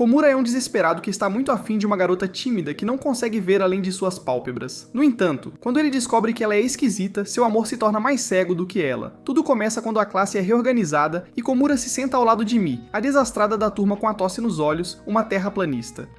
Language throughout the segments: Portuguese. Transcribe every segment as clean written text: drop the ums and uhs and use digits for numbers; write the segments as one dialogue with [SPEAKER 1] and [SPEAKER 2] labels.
[SPEAKER 1] Komura é um desesperado que está muito afim de uma garota tímida que não consegue ver além de suas pálpebras. No entanto, quando ele descobre que ela é esquisita, seu amor se torna mais cego do que ela. Tudo começa quando a classe é reorganizada e Komura se senta ao lado de Mi, a desastrada da turma com a tosse nos olhos, uma terraplanista.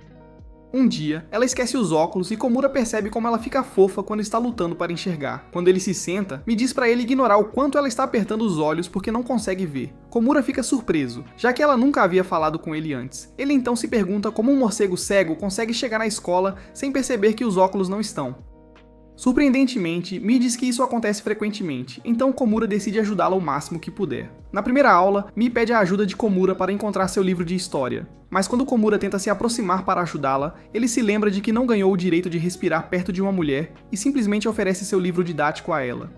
[SPEAKER 1] Um dia, ela esquece os óculos e Komura percebe como ela fica fofa quando está lutando para enxergar. Quando ele se senta, Mi diz para ele ignorar o quanto ela está apertando os olhos porque não consegue ver. Komura fica surpreso, já que ela nunca havia falado com ele antes. Ele então se pergunta como um morcego cego consegue chegar na escola sem perceber que os óculos não estão. Surpreendentemente, Mi diz que isso acontece frequentemente, então Komura decide ajudá-la o máximo que puder. Na primeira aula, Mi pede a ajuda de Komura para encontrar seu livro de história. Mas quando Komura tenta se aproximar para ajudá-la, ele se lembra de que não ganhou o direito de respirar perto de uma mulher e simplesmente oferece seu livro didático a ela.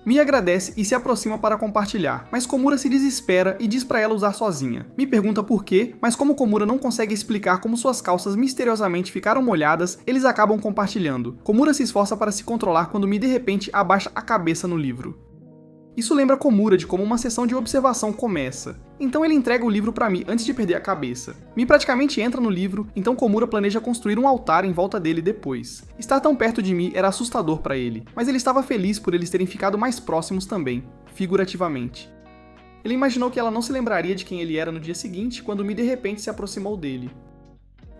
[SPEAKER 1] Mi agradece e se aproxima para compartilhar, mas Komura se desespera e diz para ela usar sozinha. Mi pergunta por quê, mas como Komura não consegue explicar como suas calças misteriosamente ficaram molhadas, eles acabam compartilhando. Komura se esforça para se controlar quando Mi de repente abaixa a cabeça no livro. Isso lembra Komura de como uma sessão de observação começa. Então ele entrega o livro para Mi antes de perder a cabeça. Mi praticamente entra no livro, então Komura planeja construir um altar em volta dele depois. Estar tão perto de Mi era assustador para ele, mas ele estava feliz por eles terem ficado mais próximos também, figurativamente. Ele imaginou que ela não se lembraria de quem ele era no dia seguinte, quando Mi de repente se aproximou dele.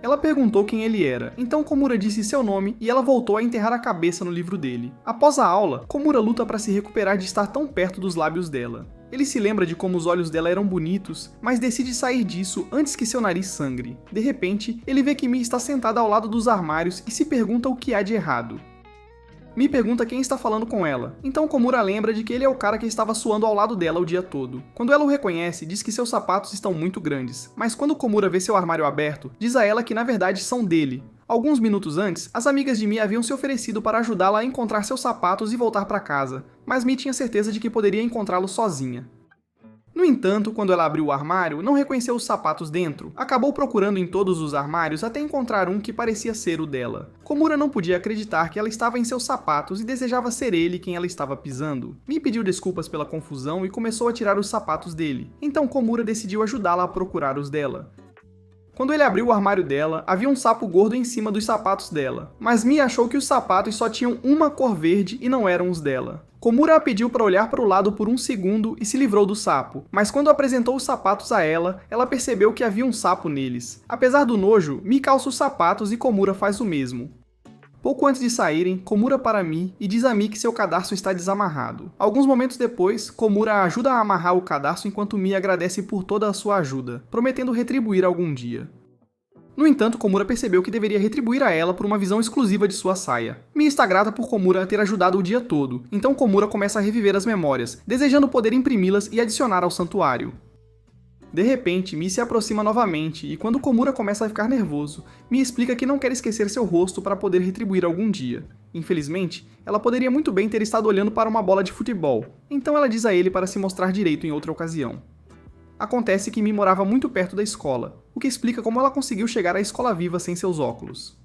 [SPEAKER 1] Ela perguntou quem ele era, então Komura disse seu nome e ela voltou a enterrar a cabeça no livro dele. Após a aula, Komura luta para se recuperar de estar tão perto dos lábios dela. Ele se lembra de como os olhos dela eram bonitos, mas decide sair disso antes que seu nariz sangre. De repente, ele vê que Mi está sentada ao lado dos armários e se pergunta o que há de errado. Mi pergunta quem está falando com ela, então Komura lembra de que ele é o cara que estava suando ao lado dela o dia todo. Quando ela o reconhece, diz que seus sapatos estão muito grandes, mas quando Komura vê seu armário aberto, diz a ela que na verdade são dele. Alguns minutos antes, as amigas de Mi haviam se oferecido para ajudá-la a encontrar seus sapatos e voltar para casa, mas Mi tinha certeza de que poderia encontrá-los sozinha. No entanto, quando ela abriu o armário, não reconheceu os sapatos dentro. Acabou procurando em todos os armários até encontrar um que parecia ser o dela. Komura não podia acreditar que ela estava em seus sapatos e desejava ser ele quem ela estava pisando. Mi pediu desculpas pela confusão e começou a tirar os sapatos dele. Então Komura decidiu ajudá-la a procurar os dela. Quando ele abriu o armário dela, havia um sapo gordo em cima dos sapatos dela. Mas Mi achou que os sapatos só tinham uma cor verde e não eram os dela. Komura a pediu para olhar para o lado por um segundo e se livrou do sapo, mas quando apresentou os sapatos a ela, ela percebeu que havia um sapo neles. Apesar do nojo, Mi calça os sapatos e Komura faz o mesmo. Pouco antes de saírem, Komura para Mi e diz a Mi que seu cadarço está desamarrado. Alguns momentos depois, Komura a ajuda a amarrar o cadarço enquanto Mi agradece por toda a sua ajuda, prometendo retribuir algum dia. No entanto, Komura percebeu que deveria retribuir a ela por uma visão exclusiva de sua saia. Mi está grata por Komura ter ajudado o dia todo, então Komura começa a reviver as memórias, desejando poder imprimi-las e adicionar ao santuário. De repente, Mi se aproxima novamente e quando Komura começa a ficar nervoso, Mi explica que não quer esquecer seu rosto para poder retribuir algum dia. Infelizmente, ela poderia muito bem ter estado olhando para uma bola de futebol, então ela diz a ele para se mostrar direito em outra ocasião. Acontece que Mi morava muito perto da escola, o que explica como ela conseguiu chegar à escola viva sem seus óculos.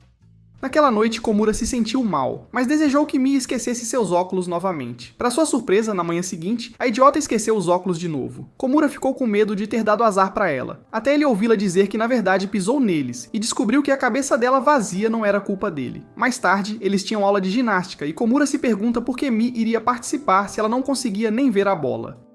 [SPEAKER 1] Naquela noite, Komura se sentiu mal, mas desejou que Mi esquecesse seus óculos novamente. Para sua surpresa, na manhã seguinte, a idiota esqueceu os óculos de novo. Komura ficou com medo de ter dado azar para ela, até ele ouvi-la dizer que na verdade pisou neles, e descobriu que a cabeça dela vazia não era culpa dele. Mais tarde, eles tinham aula de ginástica, e Komura se pergunta por que Mi iria participar se ela não conseguia nem ver a bola.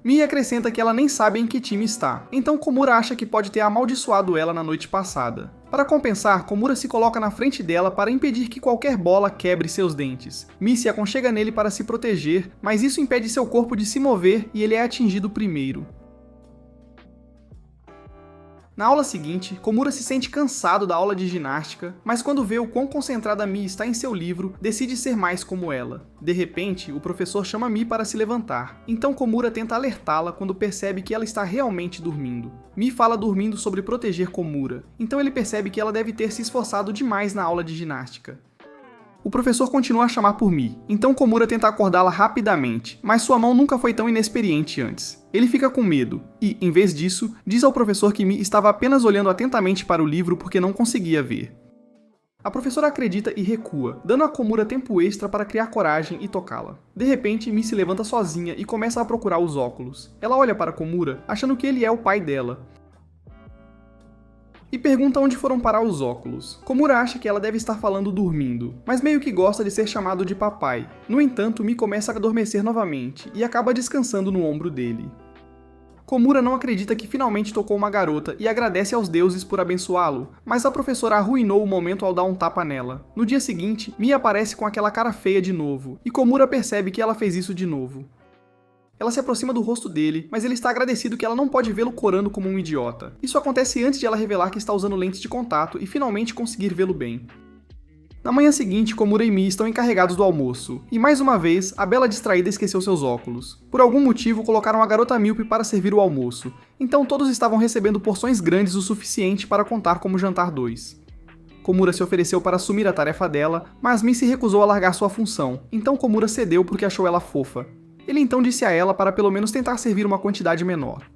[SPEAKER 1] Mi acrescenta que ela nem sabe em que time está, então Komura acha que pode ter amaldiçoado ela na noite passada. Para compensar, Komura se coloca na frente dela para impedir que qualquer bola quebre seus dentes. Mi se aconchega nele para se proteger, mas isso impede seu corpo de se mover e ele é atingido primeiro. Na aula seguinte, Komura se sente cansado da aula de ginástica, mas quando vê o quão concentrada Mi está em seu livro, decide ser mais como ela. De repente, o professor chama Mi para se levantar, então Komura tenta alertá-la quando percebe que ela está realmente dormindo. Mi fala dormindo sobre proteger Komura, então ele percebe que ela deve ter se esforçado demais na aula de ginástica. O professor continua a chamar por Mi, então Komura tenta acordá-la rapidamente, mas sua mão nunca foi tão inexperiente antes. Ele fica com medo e, em vez disso, diz ao professor que Mi estava apenas olhando atentamente para o livro porque não conseguia ver. A professora acredita e recua, dando a Komura tempo extra para criar coragem e tocá-la. De repente, Mi se levanta sozinha e começa a procurar os óculos. Ela olha para Komura, achando que ele é o pai dela. e pergunta onde foram parar os óculos. Komura acha que ela deve estar falando dormindo, mas meio que gosta de ser chamado de papai. No entanto, Mi começa a adormecer novamente e acaba descansando no ombro dele. Komura não acredita que finalmente tocou uma garota e agradece aos deuses por abençoá-lo, mas a professora arruinou o momento ao dar um tapa nela. No dia seguinte, Mi aparece com aquela cara feia de novo, e Komura percebe que ela fez isso de novo. Ela se aproxima do rosto dele, mas ele está agradecido que ela não pode vê-lo corando como um idiota. Isso acontece antes de ela revelar que está usando lentes de contato e finalmente conseguir vê-lo bem. Na manhã seguinte, Komura e Mi estão encarregados do almoço, e mais uma vez, a bela distraída esqueceu seus óculos. Por algum motivo, colocaram a garota míope para servir o almoço, então todos estavam recebendo porções grandes o suficiente para contar como jantar 2. Komura se ofereceu para assumir a tarefa dela, mas Mi se recusou a largar sua função, então Komura cedeu porque achou ela fofa. Ele então disse a ela para pelo menos tentar servir uma quantidade menor.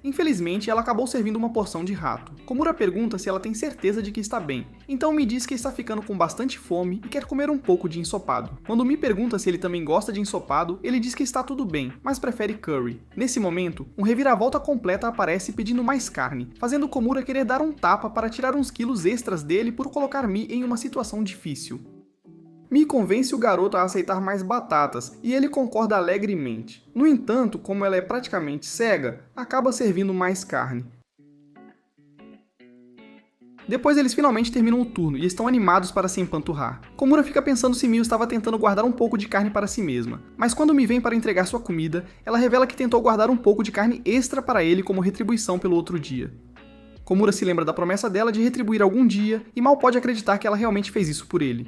[SPEAKER 1] Infelizmente, ela acabou servindo uma porção de rato. Komura pergunta se ela tem certeza de que está bem, então Mi diz que está ficando com bastante fome e quer comer um pouco de ensopado. Quando Mi pergunta se ele também gosta de ensopado, ele diz que está tudo bem, mas prefere curry. Nesse momento, um reviravolta completa aparece pedindo mais carne, fazendo Komura querer dar um tapa para tirar uns quilos extras dele por colocar Mi em uma situação difícil. Mi convence o garoto a aceitar mais batatas, e ele concorda alegremente. No entanto, como ela é praticamente cega, acaba servindo mais carne. Depois eles finalmente terminam o turno e estão animados para se empanturrar. Komura fica pensando se Mi estava tentando guardar um pouco de carne para si mesma, mas quando Mi vem para entregar sua comida, ela revela que tentou guardar um pouco de carne extra para ele como retribuição pelo outro dia. Komura se lembra da promessa dela de retribuir algum dia e mal pode acreditar que ela realmente fez isso por ele.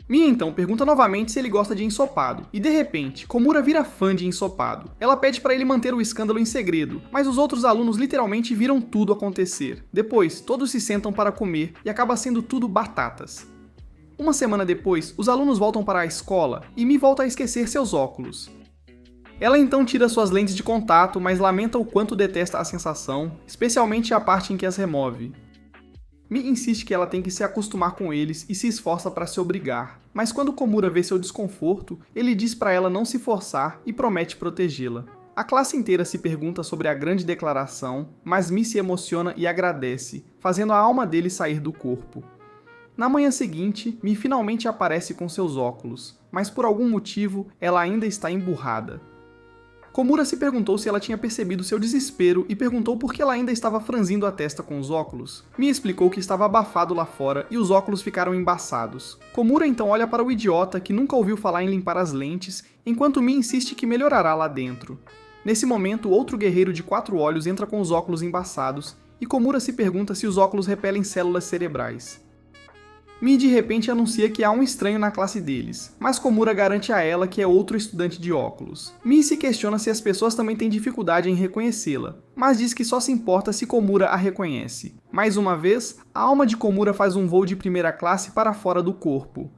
[SPEAKER 1] Mi então pergunta novamente se ele gosta de ensopado, e de repente, Komura vira fã de ensopado. Ela pede para ele manter o escândalo em segredo, mas os outros alunos literalmente viram tudo acontecer. Depois, todos se sentam para comer e acaba sendo tudo batatas. Uma semana depois, os alunos voltam para a escola e Mi volta a esquecer seus óculos. Ela então tira suas lentes de contato, mas lamenta o quanto detesta a sensação, especialmente a parte em que as remove. Mi insiste que ela tem que se acostumar com eles e se esforça para se obrigar, mas quando Komura vê seu desconforto, ele diz para ela não se forçar e promete protegê-la. A classe inteira se pergunta sobre a grande declaração, mas Mi se emociona e agradece, fazendo a alma dele sair do corpo. Na manhã seguinte, Mi finalmente aparece com seus óculos, mas por algum motivo ela ainda está emburrada. Komura se perguntou se ela tinha percebido seu desespero e perguntou por que ela ainda estava franzindo a testa com os óculos. Mi explicou que estava abafado lá fora e os óculos ficaram embaçados. Komura então olha para o idiota que nunca ouviu falar em limpar as lentes, enquanto Mi insiste que melhorará lá dentro. Nesse momento, outro guerreiro de 4 olhos entra com os óculos embaçados e Komura se pergunta se os óculos repelem células cerebrais. Mi de repente anuncia que há um estranho na classe deles, mas Komura garante a ela que é outro estudante de óculos. Mi se questiona se as pessoas também têm dificuldade em reconhecê-la, mas diz que só se importa se Komura a reconhece. Mais uma vez, a alma de Komura faz um voo de primeira classe para fora do corpo.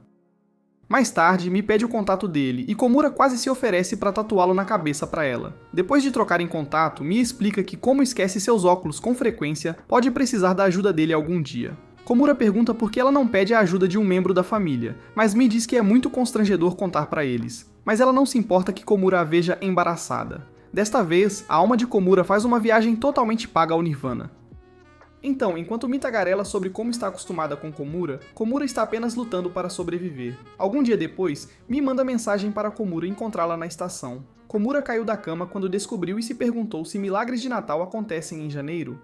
[SPEAKER 1] Mais tarde, Mi pede o contato dele, e Komura quase se oferece para tatuá-lo na cabeça para ela. Depois de trocarem contato, Mi explica que como esquece seus óculos com frequência, pode precisar da ajuda dele algum dia. Komura pergunta por que ela não pede a ajuda de um membro da família, mas Mi diz que é muito constrangedor contar para eles. Mas ela não se importa que Komura a veja embaraçada. Desta vez, a alma de Komura faz uma viagem totalmente paga ao Nirvana. Então, enquanto Mi tagarela sobre como está acostumada com Komura, Komura está apenas lutando para sobreviver. Algum dia depois, Mi manda mensagem para Komura encontrá-la na estação. Komura caiu da cama quando descobriu e se perguntou se milagres de Natal acontecem em janeiro.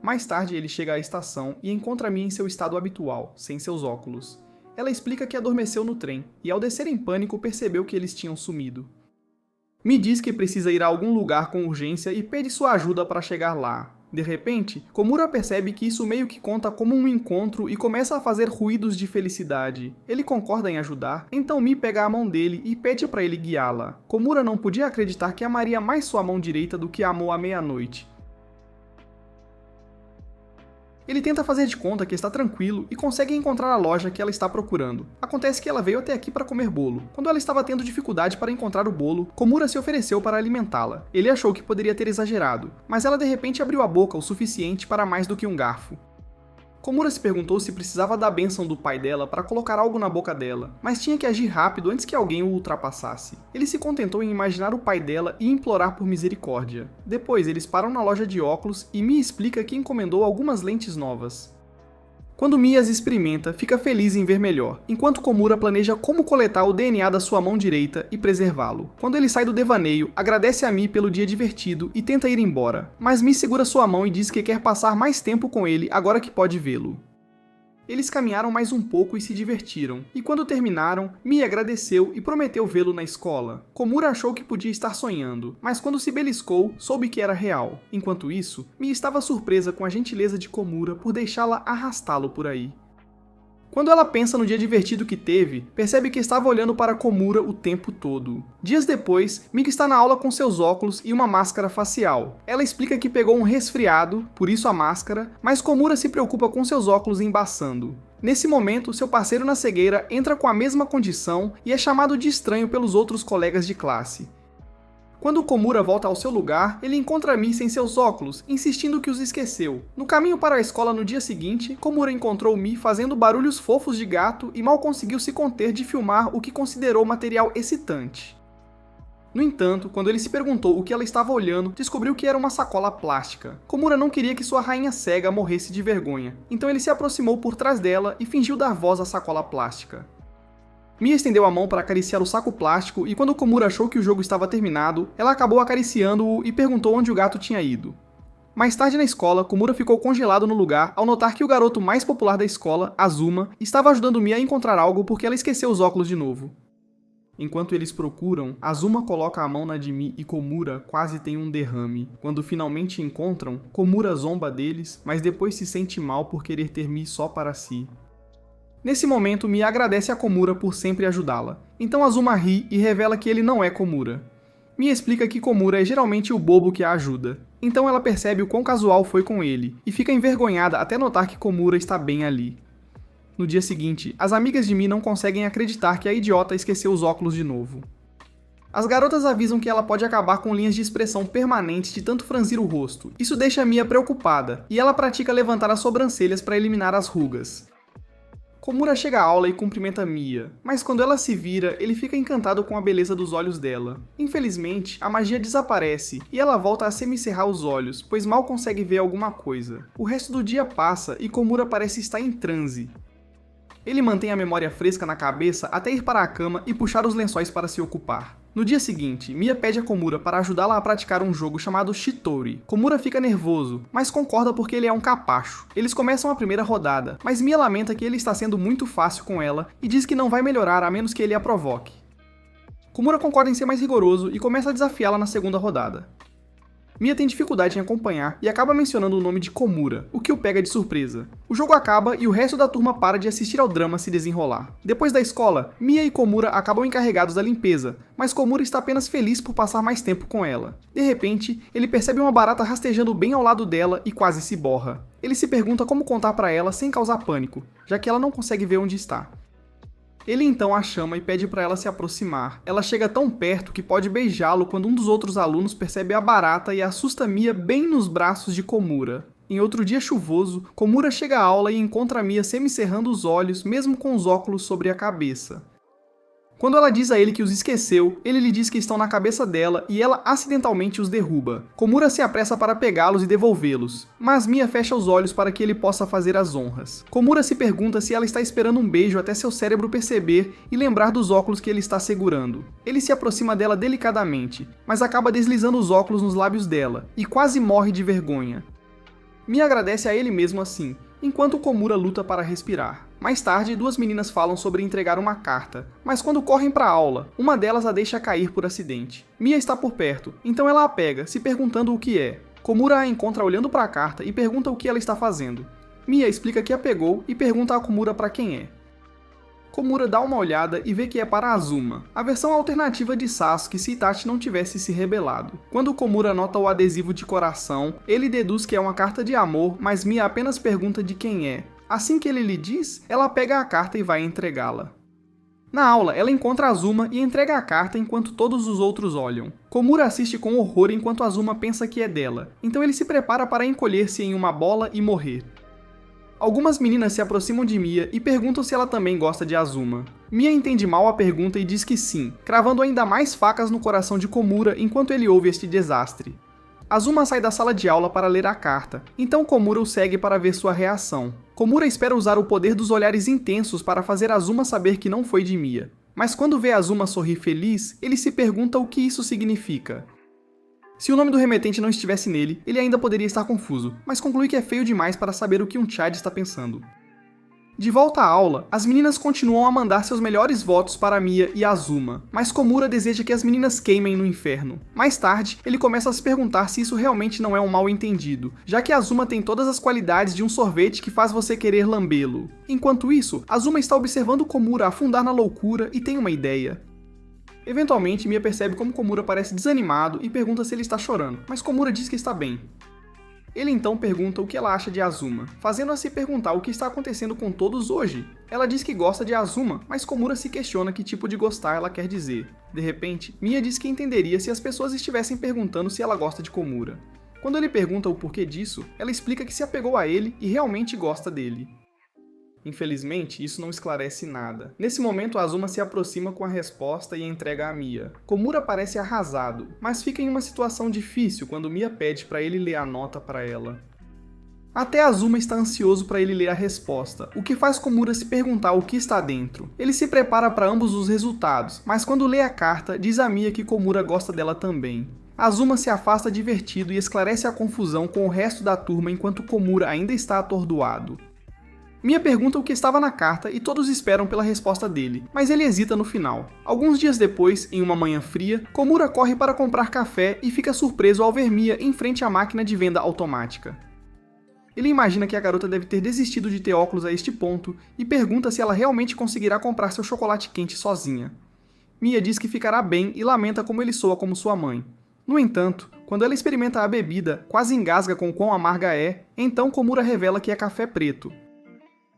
[SPEAKER 1] Mais tarde, ele chega à estação e encontra Mi em seu estado habitual, sem seus óculos. Ela explica que adormeceu no trem, e ao descer em pânico percebeu que eles tinham sumido. Mi diz que precisa ir a algum lugar com urgência e pede sua ajuda para chegar lá. De repente, Komura percebe que isso meio que conta como um encontro e começa a fazer ruídos de felicidade. Ele concorda em ajudar, então Mi pega a mão dele e pede para ele guiá-la. Komura não podia acreditar que amaria mais sua mão direita do que amou à meia-noite. Ele tenta fazer de conta que está tranquilo e consegue encontrar a loja que ela está procurando. Acontece que ela veio até aqui para comer bolo. Quando ela estava tendo dificuldade para encontrar o bolo, Komura se ofereceu para alimentá-la. Ele achou que poderia ter exagerado, mas ela de repente abriu a boca o suficiente para mais do que um garfo. Komura se perguntou se precisava da bênção do pai dela para colocar algo na boca dela, mas tinha que agir rápido antes que alguém o ultrapassasse. Ele se contentou em imaginar o pai dela e implorar por misericórdia. Depois, eles param na loja de óculos e Mia explica que encomendou algumas lentes novas. Quando Mia as experimenta, fica feliz em ver melhor, enquanto Komura planeja como coletar o DNA da sua mão direita e preservá-lo. Quando ele sai do devaneio, agradece a Mi pelo dia divertido e tenta ir embora, mas Mi segura sua mão e diz que quer passar mais tempo com ele agora que pode vê-lo. Eles caminharam mais um pouco e se divertiram, e quando terminaram, Mi agradeceu e prometeu vê-lo na escola. Komura achou que podia estar sonhando, mas quando se beliscou, soube que era real. Enquanto isso, Mi estava surpresa com a gentileza de Komura por deixá-la arrastá-lo por aí. Quando ela pensa no dia divertido que teve, percebe que estava olhando para Komura o tempo todo. Dias depois, Mika está na aula com seus óculos e uma máscara facial. Ela explica que pegou um resfriado, por isso a máscara, mas Komura se preocupa com seus óculos embaçando. Nesse momento, seu parceiro na cegueira entra com a mesma condição e é chamado de estranho pelos outros colegas de classe. Quando Komura volta ao seu lugar, ele encontra Mi sem seus óculos, insistindo que os esqueceu. No caminho para a escola no dia seguinte, Komura encontrou Mi fazendo barulhos fofos de gato e mal conseguiu se conter de filmar o que considerou material excitante. No entanto, quando ele se perguntou o que ela estava olhando, descobriu que era uma sacola plástica. Komura não queria que sua rainha cega morresse de vergonha, então ele se aproximou por trás dela e fingiu dar voz à sacola plástica. Mia estendeu a mão para acariciar o saco plástico e quando Komura achou que o jogo estava terminado, ela acabou acariciando-o e perguntou onde o gato tinha ido. Mais tarde na escola, Komura ficou congelado no lugar ao notar que o garoto mais popular da escola, Azuma, estava ajudando Mia a encontrar algo porque ela esqueceu os óculos de novo. Enquanto eles procuram, Azuma coloca a mão na de Mi e Komura quase tem um derrame. Quando finalmente encontram, Komura zomba deles, mas depois se sente mal por querer ter Mi só para si. Nesse momento, Mia agradece a Komura por sempre ajudá-la. Então Azuma ri e revela que ele não é Komura. Mia explica que Komura é geralmente o bobo que a ajuda. Então ela percebe o quão casual foi com ele, e fica envergonhada até notar que Komura está bem ali. No dia seguinte, as amigas de Mi não conseguem acreditar que a idiota esqueceu os óculos de novo. As garotas avisam que ela pode acabar com linhas de expressão permanentes de tanto franzir o rosto. Isso deixa Mia preocupada, e ela pratica levantar as sobrancelhas para eliminar as rugas. Komura chega à aula e cumprimenta Mia, mas quando ela se vira, ele fica encantado com a beleza dos olhos dela. Infelizmente, a magia desaparece e ela volta a semicerrar os olhos, pois mal consegue ver alguma coisa. O resto do dia passa e Komura parece estar em transe. Ele mantém a memória fresca na cabeça até ir para a cama e puxar os lençóis para se ocupar. No dia seguinte, Mia pede a Komura para ajudá-la a praticar um jogo chamado Shitori. Komura fica nervoso, mas concorda porque ele é um capacho. Eles começam a primeira rodada, mas Mia lamenta que ele está sendo muito fácil com ela e diz que não vai melhorar a menos que ele a provoque. Komura concorda em ser mais rigoroso e começa a desafiá-la na segunda rodada. Mia tem dificuldade em acompanhar e acaba mencionando o nome de Komura, o que o pega de surpresa. O jogo acaba e o resto da turma para de assistir ao drama se desenrolar. Depois da escola, Mia e Komura acabam encarregados da limpeza, mas Komura está apenas feliz por passar mais tempo com ela. De repente, ele percebe uma barata rastejando bem ao lado dela e quase se borra. Ele se pergunta como contar para ela sem causar pânico, já que ela não consegue ver onde está. Ele então a chama e pede para ela se aproximar. Ela chega tão perto que pode beijá-lo quando um dos outros alunos percebe a barata e assusta Mia bem nos braços de Komura. Em outro dia chuvoso, Komura chega à aula e encontra Mia semicerrando os olhos, mesmo com os óculos sobre a cabeça. Quando ela diz a ele que os esqueceu, ele lhe diz que estão na cabeça dela e ela acidentalmente os derruba. Komura se apressa para pegá-los e devolvê-los, mas Mia fecha os olhos para que ele possa fazer as honras. Komura se pergunta se ela está esperando um beijo até seu cérebro perceber e lembrar dos óculos que ele está segurando. Ele se aproxima dela delicadamente, mas acaba deslizando os óculos nos lábios dela e quase morre de vergonha. Mia agradece a ele mesmo assim, enquanto Komura luta para respirar. Mais tarde, duas meninas falam sobre entregar uma carta, mas quando correm para a aula, uma delas a deixa cair por acidente. Mia está por perto, então ela a pega, se perguntando o que é. Komura a encontra olhando para a carta e pergunta o que ela está fazendo. Mia explica que a pegou e pergunta a Komura para quem é. Komura dá uma olhada e vê que é para Azuma, a versão alternativa de Sasuke se Itachi não tivesse se rebelado. Quando Komura nota o adesivo de coração, ele deduz que é uma carta de amor, mas Mia apenas pergunta de quem é. Assim que ele lhe diz, ela pega a carta e vai entregá-la. Na aula, ela encontra Azuma e entrega a carta enquanto todos os outros olham. Komura assiste com horror enquanto Azuma pensa que é dela, então ele se prepara para encolher-se em uma bola e morrer. Algumas meninas se aproximam de Mia e perguntam se ela também gosta de Azuma. Mia entende mal a pergunta e diz que sim, cravando ainda mais facas no coração de Komura enquanto ele ouve este desastre. Azuma sai da sala de aula para ler a carta, então Komura o segue para ver sua reação. Komura espera usar o poder dos olhares intensos para fazer Azuma saber que não foi de Mia. Mas quando vê Azuma sorrir feliz, ele se pergunta o que isso significa. Se o nome do remetente não estivesse nele, ele ainda poderia estar confuso, mas conclui que é feio demais para saber o que um Chad está pensando. De volta à aula, as meninas continuam a mandar seus melhores votos para Mia e Azuma, mas Komura deseja que as meninas queimem no inferno. Mais tarde, ele começa a se perguntar se isso realmente não é um mal entendido, já que Azuma tem todas as qualidades de um sorvete que faz você querer lambê-lo. Enquanto isso, Azuma está observando Komura afundar na loucura e tem uma ideia. Eventualmente, Mia percebe como Komura parece desanimado e pergunta se ele está chorando, mas Komura diz que está bem. Ele então pergunta o que ela acha de Azuma, fazendo-a se perguntar o que está acontecendo com todos hoje. Ela diz que gosta de Azuma, mas Komura se questiona que tipo de gostar ela quer dizer. De repente, Mia diz que entenderia se as pessoas estivessem perguntando se ela gosta de Komura. Quando ele pergunta o porquê disso, ela explica que se apegou a ele e realmente gosta dele. Infelizmente, isso não esclarece nada. Nesse momento, Azuma se aproxima com a resposta e entrega a Mia. Komura parece arrasado, mas fica em uma situação difícil quando Mia pede para ele ler a nota para ela. Até Azuma está ansioso para ele ler a resposta, o que faz Komura se perguntar o que está dentro. Ele se prepara para ambos os resultados, mas quando lê a carta, diz a Mia que Komura gosta dela também. Azuma se afasta divertido e esclarece a confusão com o resto da turma enquanto Komura ainda está atordoado. Mia pergunta o que estava na carta e todos esperam pela resposta dele, mas ele hesita no final. Alguns dias depois, em uma manhã fria, Komura corre para comprar café e fica surpreso ao ver Mia em frente à máquina de venda automática. Ele imagina que a garota deve ter desistido de ter óculos a este ponto e pergunta se ela realmente conseguirá comprar seu chocolate quente sozinha. Mia diz que ficará bem e lamenta como ele soa como sua mãe. No entanto, quando ela experimenta a bebida, quase engasga com quão amarga é, então Komura revela que é café preto.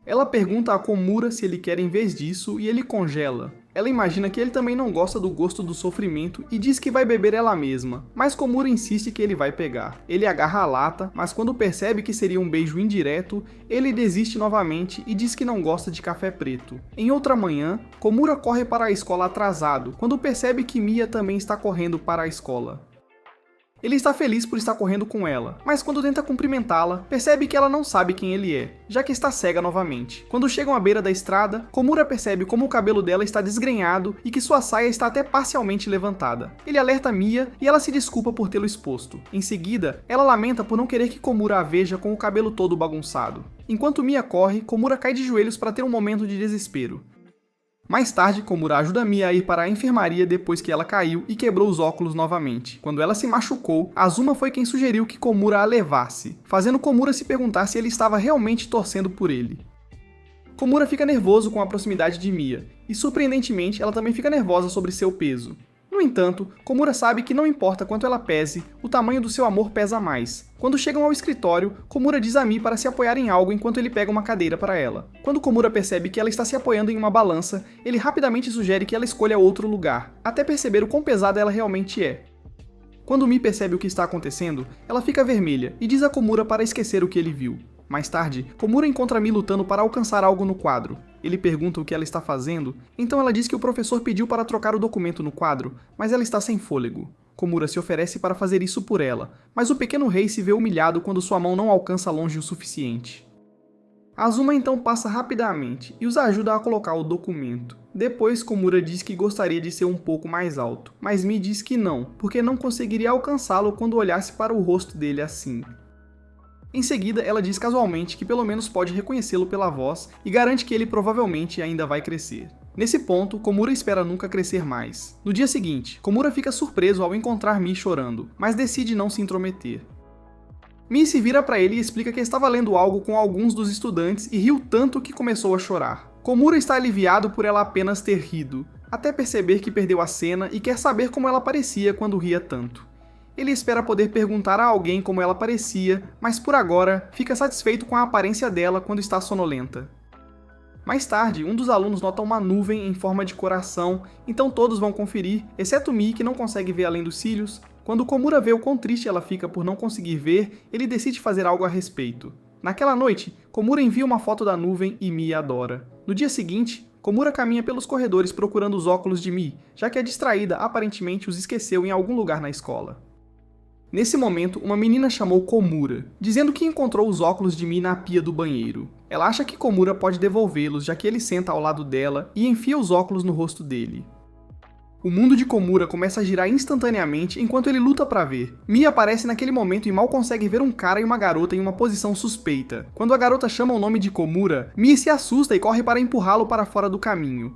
[SPEAKER 1] Ela pergunta a Komura se ele quer em vez disso e ele congela. Ela imagina que ele também não gosta do gosto do sofrimento e diz que vai beber ela mesma, mas Komura insiste que ele vai pegar. Ele agarra a lata, mas quando percebe que seria um beijo indireto, ele desiste novamente e diz que não gosta de café preto. Em outra manhã, Komura corre para a escola atrasado, quando percebe que Mia também está correndo para a escola. Ele está feliz por estar correndo com ela, mas quando tenta cumprimentá-la, percebe que ela não sabe quem ele é, já que está cega novamente. Quando chegam à beira da estrada, Komura percebe como o cabelo dela está desgrenhado e que sua saia está até parcialmente levantada. Ele alerta Mia e ela se desculpa por tê-lo exposto. Em seguida, ela lamenta por não querer que Komura a veja com o cabelo todo bagunçado. Enquanto Mia corre, Komura cai de joelhos para ter um momento de desespero. Mais tarde, Komura ajuda Mia a ir para a enfermaria depois que ela caiu e quebrou os óculos novamente. Quando ela se machucou, Azuma foi quem sugeriu que Komura a levasse, fazendo Komura se perguntar se ele estava realmente torcendo por ele. Komura fica nervoso com a proximidade de Mia, e surpreendentemente ela também fica nervosa sobre seu peso. No entanto, Komura sabe que não importa quanto ela pese, o tamanho do seu amor pesa mais. Quando chegam ao escritório, Komura diz a Mi para se apoiar em algo enquanto ele pega uma cadeira para ela. Quando Komura percebe que ela está se apoiando em uma balança, ele rapidamente sugere que ela escolha outro lugar, até perceber o quão pesada ela realmente é. Quando Mi percebe o que está acontecendo, ela fica vermelha e diz a Komura para esquecer o que ele viu. Mais tarde, Komura encontra Mi lutando para alcançar algo no quadro. Ele pergunta o que ela está fazendo, então ela diz que o professor pediu para trocar o documento no quadro, mas ela está sem fôlego. Komura se oferece para fazer isso por ela, mas o pequeno rei se vê humilhado quando sua mão não alcança longe o suficiente. Azuma então passa rapidamente e os ajuda a colocar o documento. Depois, Komura diz que gostaria de ser um pouco mais alto, mas Mi diz que não, porque não conseguiria alcançá-lo quando olhasse para o rosto dele assim. Em seguida, ela diz casualmente que pelo menos pode reconhecê-lo pela voz e garante que ele provavelmente ainda vai crescer. Nesse ponto, Komura espera nunca crescer mais. No dia seguinte, Komura fica surpreso ao encontrar Mi chorando, mas decide não se intrometer. Mi se vira para ele e explica que estava lendo algo com alguns dos estudantes e riu tanto que começou a chorar. Komura está aliviado por ela apenas ter rido, até perceber que perdeu a cena e quer saber como ela parecia quando ria tanto. Ele espera poder perguntar a alguém como ela parecia, mas por agora fica satisfeito com a aparência dela quando está sonolenta. Mais tarde, um dos alunos nota uma nuvem em forma de coração, então todos vão conferir, exceto Mi, que não consegue ver além dos cílios. Quando Komura vê o quão triste ela fica por não conseguir ver, ele decide fazer algo a respeito. Naquela noite, Komura envia uma foto da nuvem e Mi adora. No dia seguinte, Komura caminha pelos corredores procurando os óculos de Mi, já que a distraída aparentemente os esqueceu em algum lugar na escola. Nesse momento, uma menina chamou Komura, dizendo que encontrou os óculos de Mi na pia do banheiro. Ela acha que Komura pode devolvê-los, já que ele senta ao lado dela e enfia os óculos no rosto dele. O mundo de Komura começa a girar instantaneamente enquanto ele luta pra ver. Mi aparece naquele momento e mal consegue ver um cara e uma garota em uma posição suspeita. Quando a garota chama o nome de Komura, Mi se assusta e corre para empurrá-lo para fora do caminho.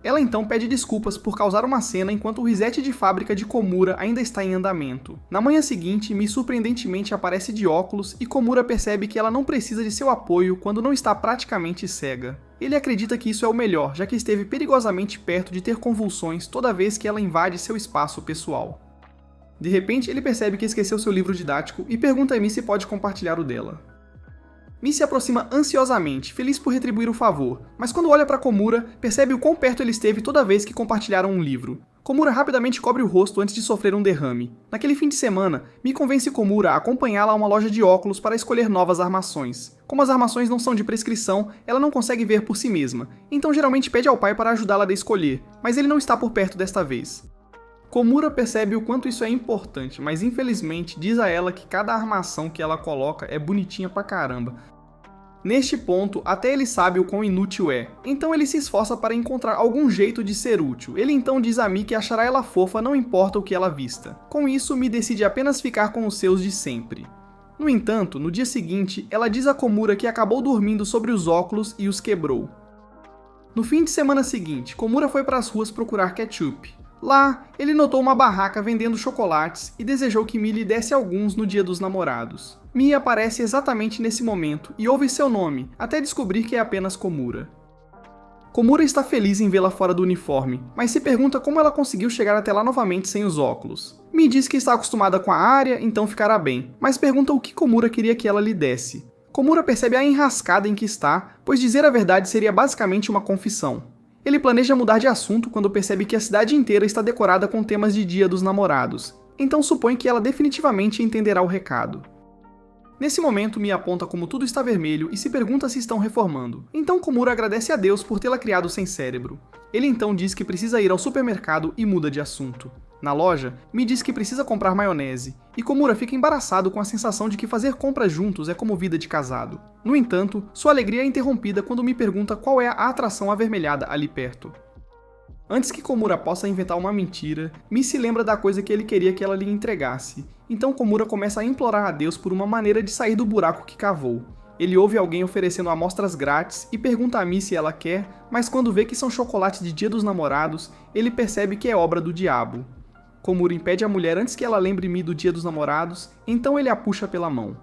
[SPEAKER 1] Ela então pede desculpas por causar uma cena enquanto o reset de fábrica de Komura ainda está em andamento. Na manhã seguinte, Mi surpreendentemente aparece de óculos e Komura percebe que ela não precisa de seu apoio quando não está praticamente cega. Ele acredita que isso é o melhor, já que esteve perigosamente perto de ter convulsões toda vez que ela invade seu espaço pessoal. De repente, ele percebe que esqueceu seu livro didático e pergunta a Mi se pode compartilhar o dela. Mi se aproxima ansiosamente, feliz por retribuir o favor, mas quando olha para Komura, percebe o quão perto ele esteve toda vez que compartilharam um livro. Komura rapidamente cobre o rosto antes de sofrer um derrame. Naquele fim de semana, Mi convence Komura a acompanhá-la a uma loja de óculos para escolher novas armações. Como as armações não são de prescrição, ela não consegue ver por si mesma, então geralmente pede ao pai para ajudá-la a escolher, mas ele não está por perto desta vez. Komura percebe o quanto isso é importante, mas infelizmente diz a ela que cada armação que ela coloca é bonitinha pra caramba. Neste ponto, até ele sabe o quão inútil é, então ele se esforça para encontrar algum jeito de ser útil. Ele então diz a Mi que achará ela fofa não importa o que ela vista. Com isso, Mi decide apenas ficar com os seus de sempre. No entanto, no dia seguinte, ela diz a Komura que acabou dormindo sobre os óculos e os quebrou. No fim de semana seguinte, Komura foi para as ruas procurar ketchup. Lá, ele notou uma barraca vendendo chocolates e desejou que Mi lhe desse alguns no Dia dos Namorados. Mi aparece exatamente nesse momento e ouve seu nome, até descobrir que é apenas Komura. Komura está feliz em vê-la fora do uniforme, mas se pergunta como ela conseguiu chegar até lá novamente sem os óculos. Mi diz que está acostumada com a área, então ficará bem, mas pergunta o que Komura queria que ela lhe desse. Komura percebe a enrascada em que está, pois dizer a verdade seria basicamente uma confissão. Ele planeja mudar de assunto quando percebe que a cidade inteira está decorada com temas de Dia dos Namorados, então supõe que ela definitivamente entenderá o recado. Nesse momento, Mi aponta como tudo está vermelho e se pergunta se estão reformando, então Komura agradece a Deus por tê-la criado sem cérebro. Ele então diz que precisa ir ao supermercado e muda de assunto. Na loja, Mi diz que precisa comprar maionese, e Komura fica embaraçado com a sensação de que fazer compras juntos é como vida de casado. No entanto, sua alegria é interrompida quando Mi pergunta qual é a atração avermelhada ali perto. Antes que Komura possa inventar uma mentira, Mi se lembra da coisa que ele queria que ela lhe entregasse, então Komura começa a implorar a Deus por uma maneira de sair do buraco que cavou. Ele ouve alguém oferecendo amostras grátis e pergunta a Mi se ela quer, mas quando vê que são chocolates de Dia dos Namorados, ele percebe que é obra do diabo. Komura impede a mulher antes que ela lembre Mi do Dia dos Namorados, então ele a puxa pela mão.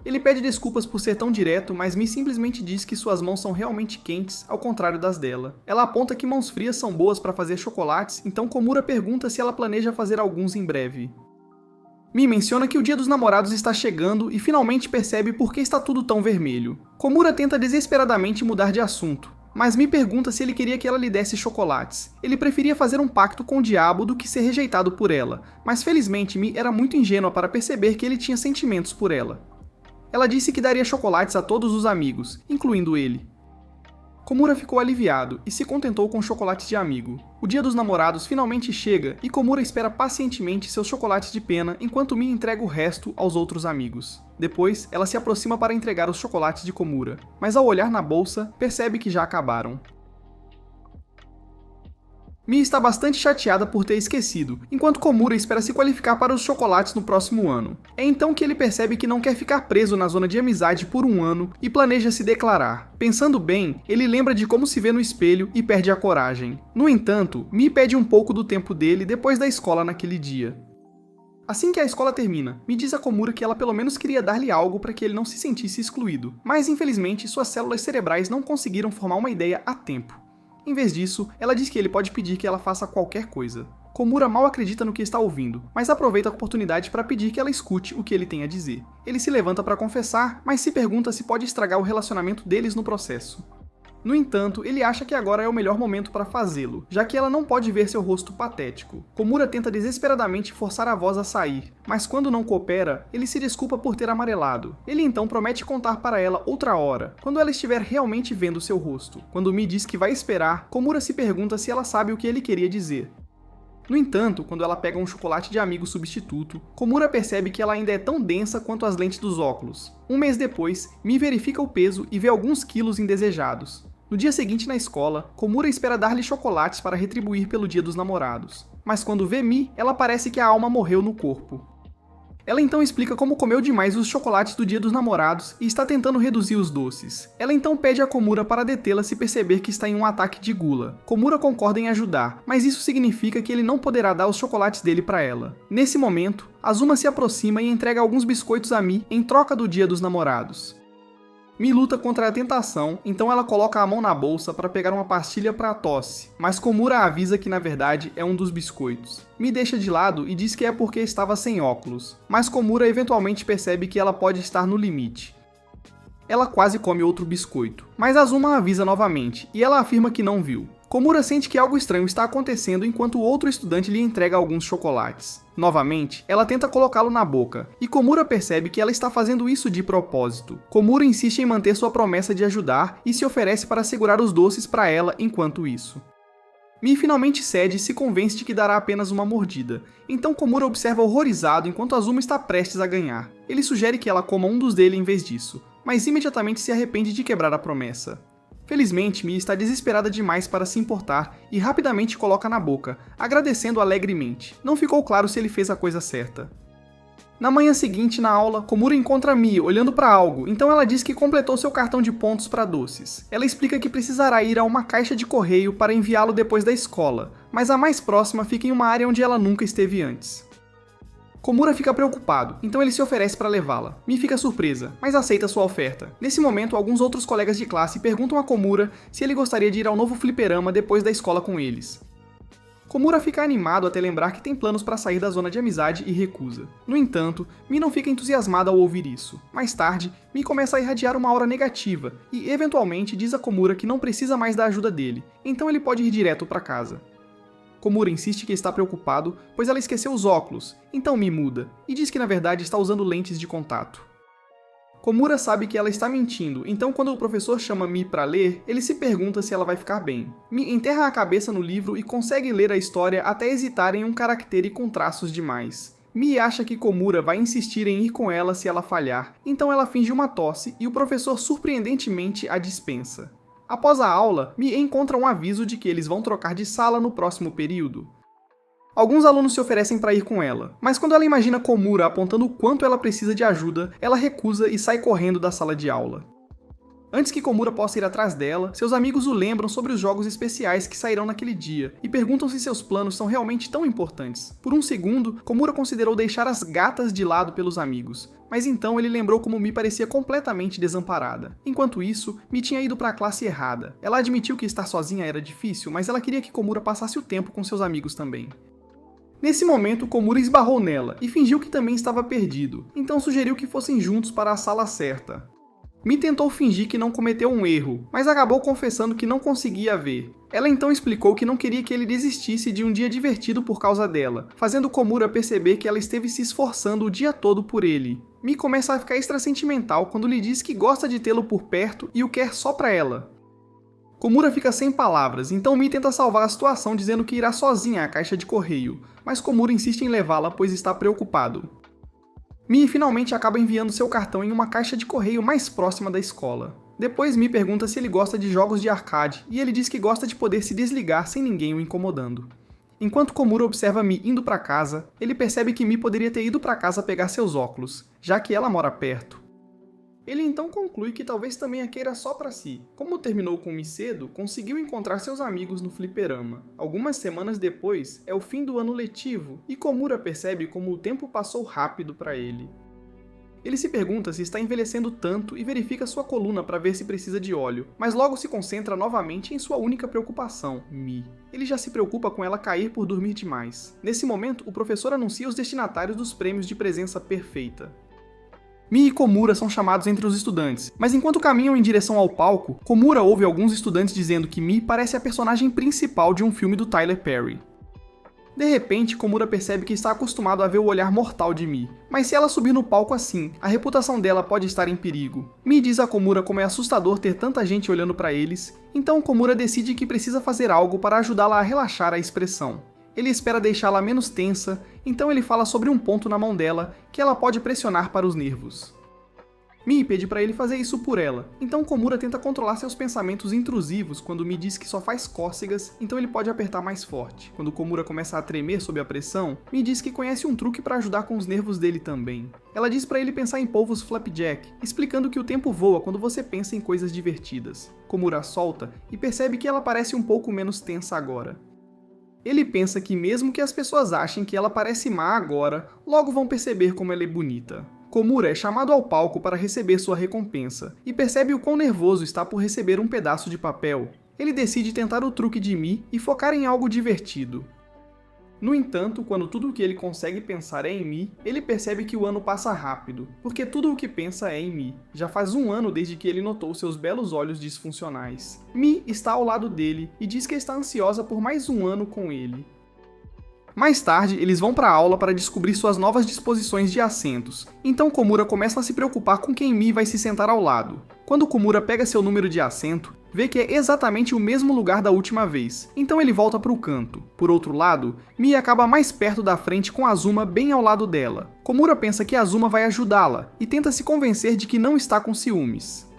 [SPEAKER 1] Ele pede desculpas por ser tão direto, mas Mi simplesmente diz que suas mãos são realmente quentes, ao contrário das dela. Ela aponta que mãos frias são boas para fazer chocolates, então Komura pergunta se ela planeja fazer alguns em breve. Mi menciona que o Dia dos Namorados está chegando e finalmente percebe por que está tudo tão vermelho. Komura tenta desesperadamente mudar de assunto, mas Mi pergunta se ele queria que ela lhe desse chocolates. Ele preferia fazer um pacto com o diabo do que ser rejeitado por ela, mas felizmente Mi era muito ingênua para perceber que ele tinha sentimentos por ela. Ela disse que daria chocolates a todos os amigos, incluindo ele. Komura ficou aliviado e se contentou com chocolates de amigo. O Dia dos Namorados finalmente chega e Komura espera pacientemente seus chocolates de pena enquanto Mi entrega o resto aos outros amigos. Depois, ela se aproxima para entregar os chocolates de Komura, mas ao olhar na bolsa, percebe que já acabaram. Mi está bastante chateada por ter esquecido, enquanto Komura espera se qualificar para os chocolates no próximo ano. É então que ele percebe que não quer ficar preso na zona de amizade por um ano e planeja se declarar. Pensando bem, ele lembra de como se vê no espelho e perde a coragem. No entanto, Mi pede um pouco do tempo dele depois da escola naquele dia. Assim que a escola termina, Mi diz a Komura que ela pelo menos queria dar-lhe algo para que ele não se sentisse excluído, mas infelizmente suas células cerebrais não conseguiram formar uma ideia a tempo. Em vez disso, ela diz que ele pode pedir que ela faça qualquer coisa. Komura mal acredita no que está ouvindo, mas aproveita a oportunidade para pedir que ela escute o que ele tem a dizer. Ele se levanta para confessar, mas se pergunta se pode estragar o relacionamento deles no processo. No entanto, ele acha que agora é o melhor momento para fazê-lo, já que ela não pode ver seu rosto patético. Komura tenta desesperadamente forçar a voz a sair, mas quando não coopera, ele se desculpa por ter amarelado. Ele então promete contar para ela outra hora, quando ela estiver realmente vendo seu rosto. Quando Mi diz que vai esperar, Komura se pergunta se ela sabe o que ele queria dizer. No entanto, quando ela pega um chocolate de amigo substituto, Komura percebe que ela ainda é tão densa quanto as lentes dos óculos. Um mês depois, Mi verifica o peso e vê alguns quilos indesejados. No dia seguinte na escola, Komura espera dar-lhe chocolates para retribuir pelo Dia dos Namorados. Mas quando vê Mi, ela parece que a alma morreu no corpo. Ela então explica como comeu demais os chocolates do Dia dos Namorados e está tentando reduzir os doces. Ela então pede a Komura para detê-la se perceber que está em um ataque de gula. Komura concorda em ajudar, mas isso significa que ele não poderá dar os chocolates dele para ela. Nesse momento, Azuma se aproxima e entrega alguns biscoitos a Mi em troca do Dia dos Namorados. Mi luta contra a tentação, então ela coloca a mão na bolsa para pegar uma pastilha para a tosse, mas Komura avisa que na verdade é um dos biscoitos. Mi deixa de lado e diz que é porque estava sem óculos, mas Komura eventualmente percebe que ela pode estar no limite. Ela quase come outro biscoito, mas Azuma avisa novamente e ela afirma que não viu. Komura sente que algo estranho está acontecendo enquanto o outro estudante lhe entrega alguns chocolates. Novamente, ela tenta colocá-lo na boca, e Komura percebe que ela está fazendo isso de propósito. Komura insiste em manter sua promessa de ajudar e se oferece para segurar os doces para ela enquanto isso. Mi finalmente cede e se convence de que dará apenas uma mordida, então Komura observa horrorizado enquanto Azuma está prestes a ganhar. Ele sugere que ela coma um dos dele em vez disso, mas imediatamente se arrepende de quebrar a promessa. Felizmente, Mi está desesperada demais para se importar e rapidamente coloca na boca, agradecendo alegremente. Não ficou claro se ele fez a coisa certa. Na manhã seguinte, na aula, Komura encontra Mi olhando para algo, então ela diz que completou seu cartão de pontos para doces. Ela explica que precisará ir a uma caixa de correio para enviá-lo depois da escola, mas a mais próxima fica em uma área onde ela nunca esteve antes. Komura fica preocupado, então ele se oferece para levá-la. Mi fica surpresa, mas aceita sua oferta. Nesse momento, alguns outros colegas de classe perguntam a Komura se ele gostaria de ir ao novo fliperama depois da escola com eles. Komura fica animado até lembrar que tem planos para sair da zona de amizade e recusa. No entanto, Mi não fica entusiasmada ao ouvir isso. Mais tarde, Mi começa a irradiar uma aura negativa e, eventualmente, diz a Komura que não precisa mais da ajuda dele, então ele pode ir direto para casa. Komura insiste que está preocupado, pois ela esqueceu os óculos, então Mi muda, e diz que na verdade está usando lentes de contato. Komura sabe que ela está mentindo, então quando o professor chama Mi para ler, ele se pergunta se ela vai ficar bem. Mi enterra a cabeça no livro e consegue ler a história até hesitar em um caractere com traços demais. Mi acha que Komura vai insistir em ir com ela se ela falhar, então ela finge uma tosse e o professor surpreendentemente a dispensa. Após a aula, Mi encontra um aviso de que eles vão trocar de sala no próximo período. Alguns alunos se oferecem para ir com ela, mas quando ela imagina Komura apontando o quanto ela precisa de ajuda, ela recusa e sai correndo da sala de aula. Antes que Komura possa ir atrás dela, seus amigos o lembram sobre os jogos especiais que sairão naquele dia e perguntam se seus planos são realmente tão importantes. Por um segundo, Komura considerou deixar as gatas de lado pelos amigos, mas então ele lembrou como Mi parecia completamente desamparada. Enquanto isso, Mi tinha ido para a classe errada. Ela admitiu que estar sozinha era difícil, mas ela queria que Komura passasse o tempo com seus amigos também. Nesse momento, Komura esbarrou nela e fingiu que também estava perdido, então sugeriu que fossem juntos para a sala certa. Mi tentou fingir que não cometeu um erro, mas acabou confessando que não conseguia ver. Ela então explicou que não queria que ele desistisse de um dia divertido por causa dela, fazendo Komura perceber que ela esteve se esforçando o dia todo por ele. Mi começa a ficar extrasentimental quando lhe diz que gosta de tê-lo por perto e o quer só pra ela. Komura fica sem palavras, então Mi tenta salvar a situação dizendo que irá sozinha à caixa de correio, mas Komura insiste em levá-la pois está preocupado. Mi finalmente acaba enviando seu cartão em uma caixa de correio mais próxima da escola. Depois Mi pergunta se ele gosta de jogos de arcade, e ele diz que gosta de poder se desligar sem ninguém o incomodando. Enquanto Komura observa Mi indo para casa, ele percebe que Mi poderia ter ido para casa pegar seus óculos, já que ela mora perto. Ele então conclui que talvez também a queira só para si. Como terminou com Mi cedo, conseguiu encontrar seus amigos no fliperama. Algumas semanas depois, é o fim do ano letivo, e Komura percebe como o tempo passou rápido para ele. Ele se pergunta se está envelhecendo tanto e verifica sua coluna para ver se precisa de óleo, mas logo se concentra novamente em sua única preocupação, Mi. Ele já se preocupa com ela cair por dormir demais. Nesse momento, o professor anuncia os destinatários dos prêmios de presença perfeita. Mi e Komura são chamados entre os estudantes, mas enquanto caminham em direção ao palco, Komura ouve alguns estudantes dizendo que Mi parece a personagem principal de um filme do Tyler Perry. De repente, Komura percebe que está acostumado a ver o olhar mortal de Mi, mas se ela subir no palco assim, a reputação dela pode estar em perigo. Mi diz a Komura como é assustador ter tanta gente olhando para eles, então Komura decide que precisa fazer algo para ajudá-la a relaxar a expressão. Ele espera deixá-la menos tensa, então ele fala sobre um ponto na mão dela que ela pode pressionar para os nervos. Mi pede para ele fazer isso por ela, então Komura tenta controlar seus pensamentos intrusivos quando Mi diz que só faz cócegas, então ele pode apertar mais forte. Quando Komura começa a tremer sob a pressão, Mi diz que conhece um truque para ajudar com os nervos dele também. Ela diz para ele pensar em polvos flapjack, explicando que o tempo voa quando você pensa em coisas divertidas. Komura solta e percebe que ela parece um pouco menos tensa agora. Ele pensa que mesmo que as pessoas achem que ela parece má agora, logo vão perceber como ela é bonita. Komura é chamado ao palco para receber sua recompensa, e percebe o quão nervoso está por receber um pedaço de papel. Ele decide tentar o truque de Mi e focar em algo divertido. No entanto, quando tudo o que ele consegue pensar é em Mi, ele percebe que o ano passa rápido, porque tudo o que pensa é em Mi. Já faz um ano desde que ele notou seus belos olhos disfuncionais. Mi está ao lado dele e diz que está ansiosa por mais um ano com ele. Mais tarde, eles vão para a aula para descobrir suas novas disposições de assentos, então Komura começa a se preocupar com quem Mi vai se sentar ao lado. Quando Komura pega seu número de assento, vê que é exatamente o mesmo lugar da última vez, então ele volta para o canto. Por outro lado, Mi acaba mais perto da frente com Azuma bem ao lado dela. Komura pensa que Azuma vai ajudá-la, e tenta se convencer de que não está com ciúmes.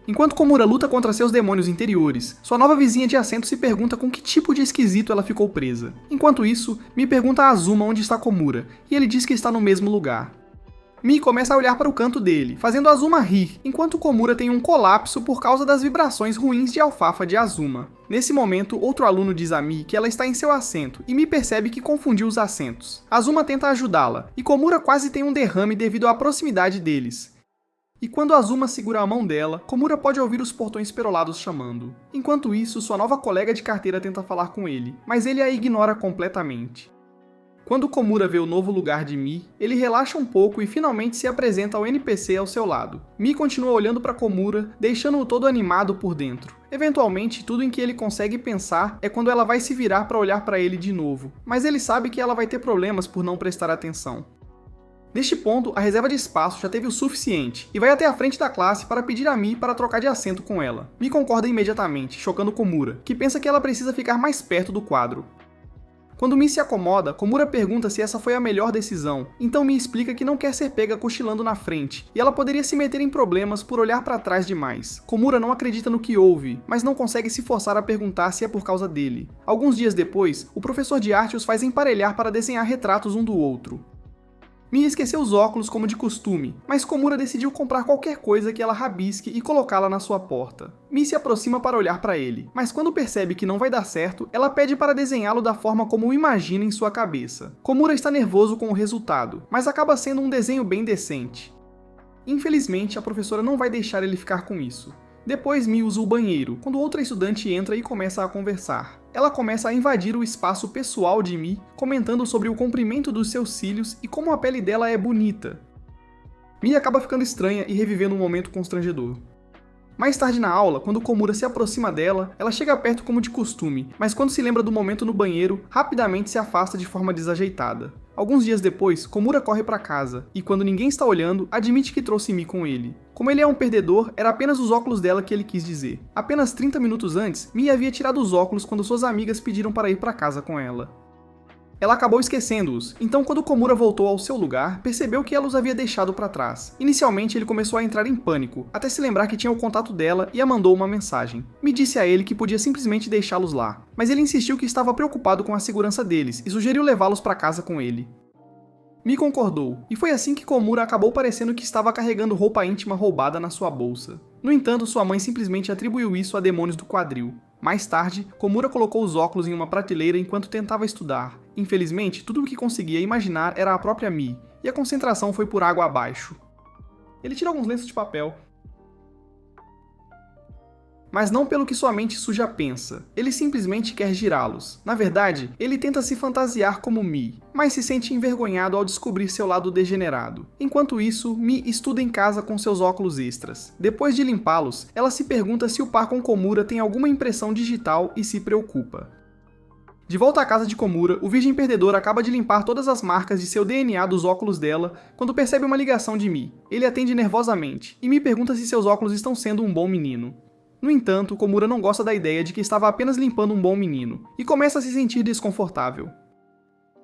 [SPEAKER 1] Enquanto Komura luta contra seus demônios interiores, sua nova vizinha de assento se pergunta com que tipo de esquisito ela ficou presa. Enquanto isso, Mi pergunta a Azuma onde está Komura, e ele diz que está no mesmo lugar. Mi começa a olhar para o canto dele, fazendo Azuma rir, enquanto Komura tem um colapso por causa das vibrações ruins de alfafa de Azuma. Nesse momento, outro aluno diz a Mi que ela está em seu assento, e Mi percebe que confundiu os assentos. Azuma tenta ajudá-la, e Komura quase tem um derrame devido à proximidade deles. E quando Azuma segura a mão dela, Komura pode ouvir os portões perolados chamando. Enquanto isso, sua nova colega de carteira tenta falar com ele, mas ele a ignora completamente. Quando Komura vê o novo lugar de Mi, ele relaxa um pouco e finalmente se apresenta ao NPC ao seu lado. Mi continua olhando para Komura, deixando-o todo animado por dentro. Eventualmente, tudo em que ele consegue pensar é quando ela vai se virar para olhar para ele de novo, mas ele sabe que ela vai ter problemas por não prestar atenção. Neste ponto, a reserva de espaço já teve o suficiente, e vai até a frente da classe para pedir a Mi para trocar de assento com ela. Mi concorda imediatamente, chocando Komura, que pensa que ela precisa ficar mais perto do quadro. Quando Mi se acomoda, Komura pergunta se essa foi a melhor decisão, então Mi explica que não quer ser pega cochilando na frente, e ela poderia se meter em problemas por olhar para trás demais. Komura não acredita no que ouve, mas não consegue se forçar a perguntar se é por causa dele. Alguns dias depois, o professor de arte os faz emparelhar para desenhar retratos um do outro. Mi esqueceu os óculos como de costume, mas Komura decidiu comprar qualquer coisa que ela rabisque e colocá-la na sua porta. Mi se aproxima para olhar para ele, mas quando percebe que não vai dar certo, ela pede para desenhá-lo da forma como o imagina em sua cabeça. Komura está nervoso com o resultado, mas acaba sendo um desenho bem decente. Infelizmente, a professora não vai deixar ele ficar com isso. Depois Mi usa o banheiro, quando outra estudante entra e começa a conversar. Ela começa a invadir o espaço pessoal de Mi, comentando sobre o comprimento dos seus cílios e como a pele dela é bonita. Mi acaba ficando estranha e revivendo um momento constrangedor. Mais tarde na aula, quando Komura se aproxima dela, ela chega perto como de costume, mas quando se lembra do momento no banheiro, rapidamente se afasta de forma desajeitada. Alguns dias depois, Komura corre para casa, e quando ninguém está olhando, admite que trouxe Mi com ele. Como ele é um perdedor, era apenas os óculos dela que ele quis dizer. Apenas 30 minutos antes, Mi havia tirado os óculos quando suas amigas pediram para ir para casa com ela. Ela acabou esquecendo-os, então quando Komura voltou ao seu lugar, percebeu que ela os havia deixado para trás. Inicialmente ele começou a entrar em pânico, até se lembrar que tinha o contato dela e a mandou uma mensagem. Mi disse a ele que podia simplesmente deixá-los lá, mas ele insistiu que estava preocupado com a segurança deles e sugeriu levá-los para casa com ele. Mi concordou, e foi assim que Komura acabou parecendo que estava carregando roupa íntima roubada na sua bolsa. No entanto, sua mãe simplesmente atribuiu isso a demônios do quadril. Mais tarde, Komura colocou os óculos em uma prateleira enquanto tentava estudar. Infelizmente, tudo o que conseguia imaginar era a própria Mi, e a concentração foi por água abaixo. Ele tira alguns lenços de papel. mas não pelo que sua mente suja pensa. Ele simplesmente quer girá-los. Na verdade, ele tenta se fantasiar como Mi, mas se sente envergonhado ao descobrir seu lado degenerado. Enquanto isso, Mi estuda em casa com seus óculos extras. Depois de limpá-los, ela se pergunta se o par com Komura tem alguma impressão digital e se preocupa. De volta à casa de Komura, o Virgem Perdedor acaba de limpar todas as marcas de seu DNA dos óculos dela quando percebe uma ligação de Mi. Ele atende nervosamente, e Mi pergunta se seus óculos estão sendo um bom menino. No entanto, Komura não gosta da ideia de que estava apenas limpando um bom menino, e começa a se sentir desconfortável.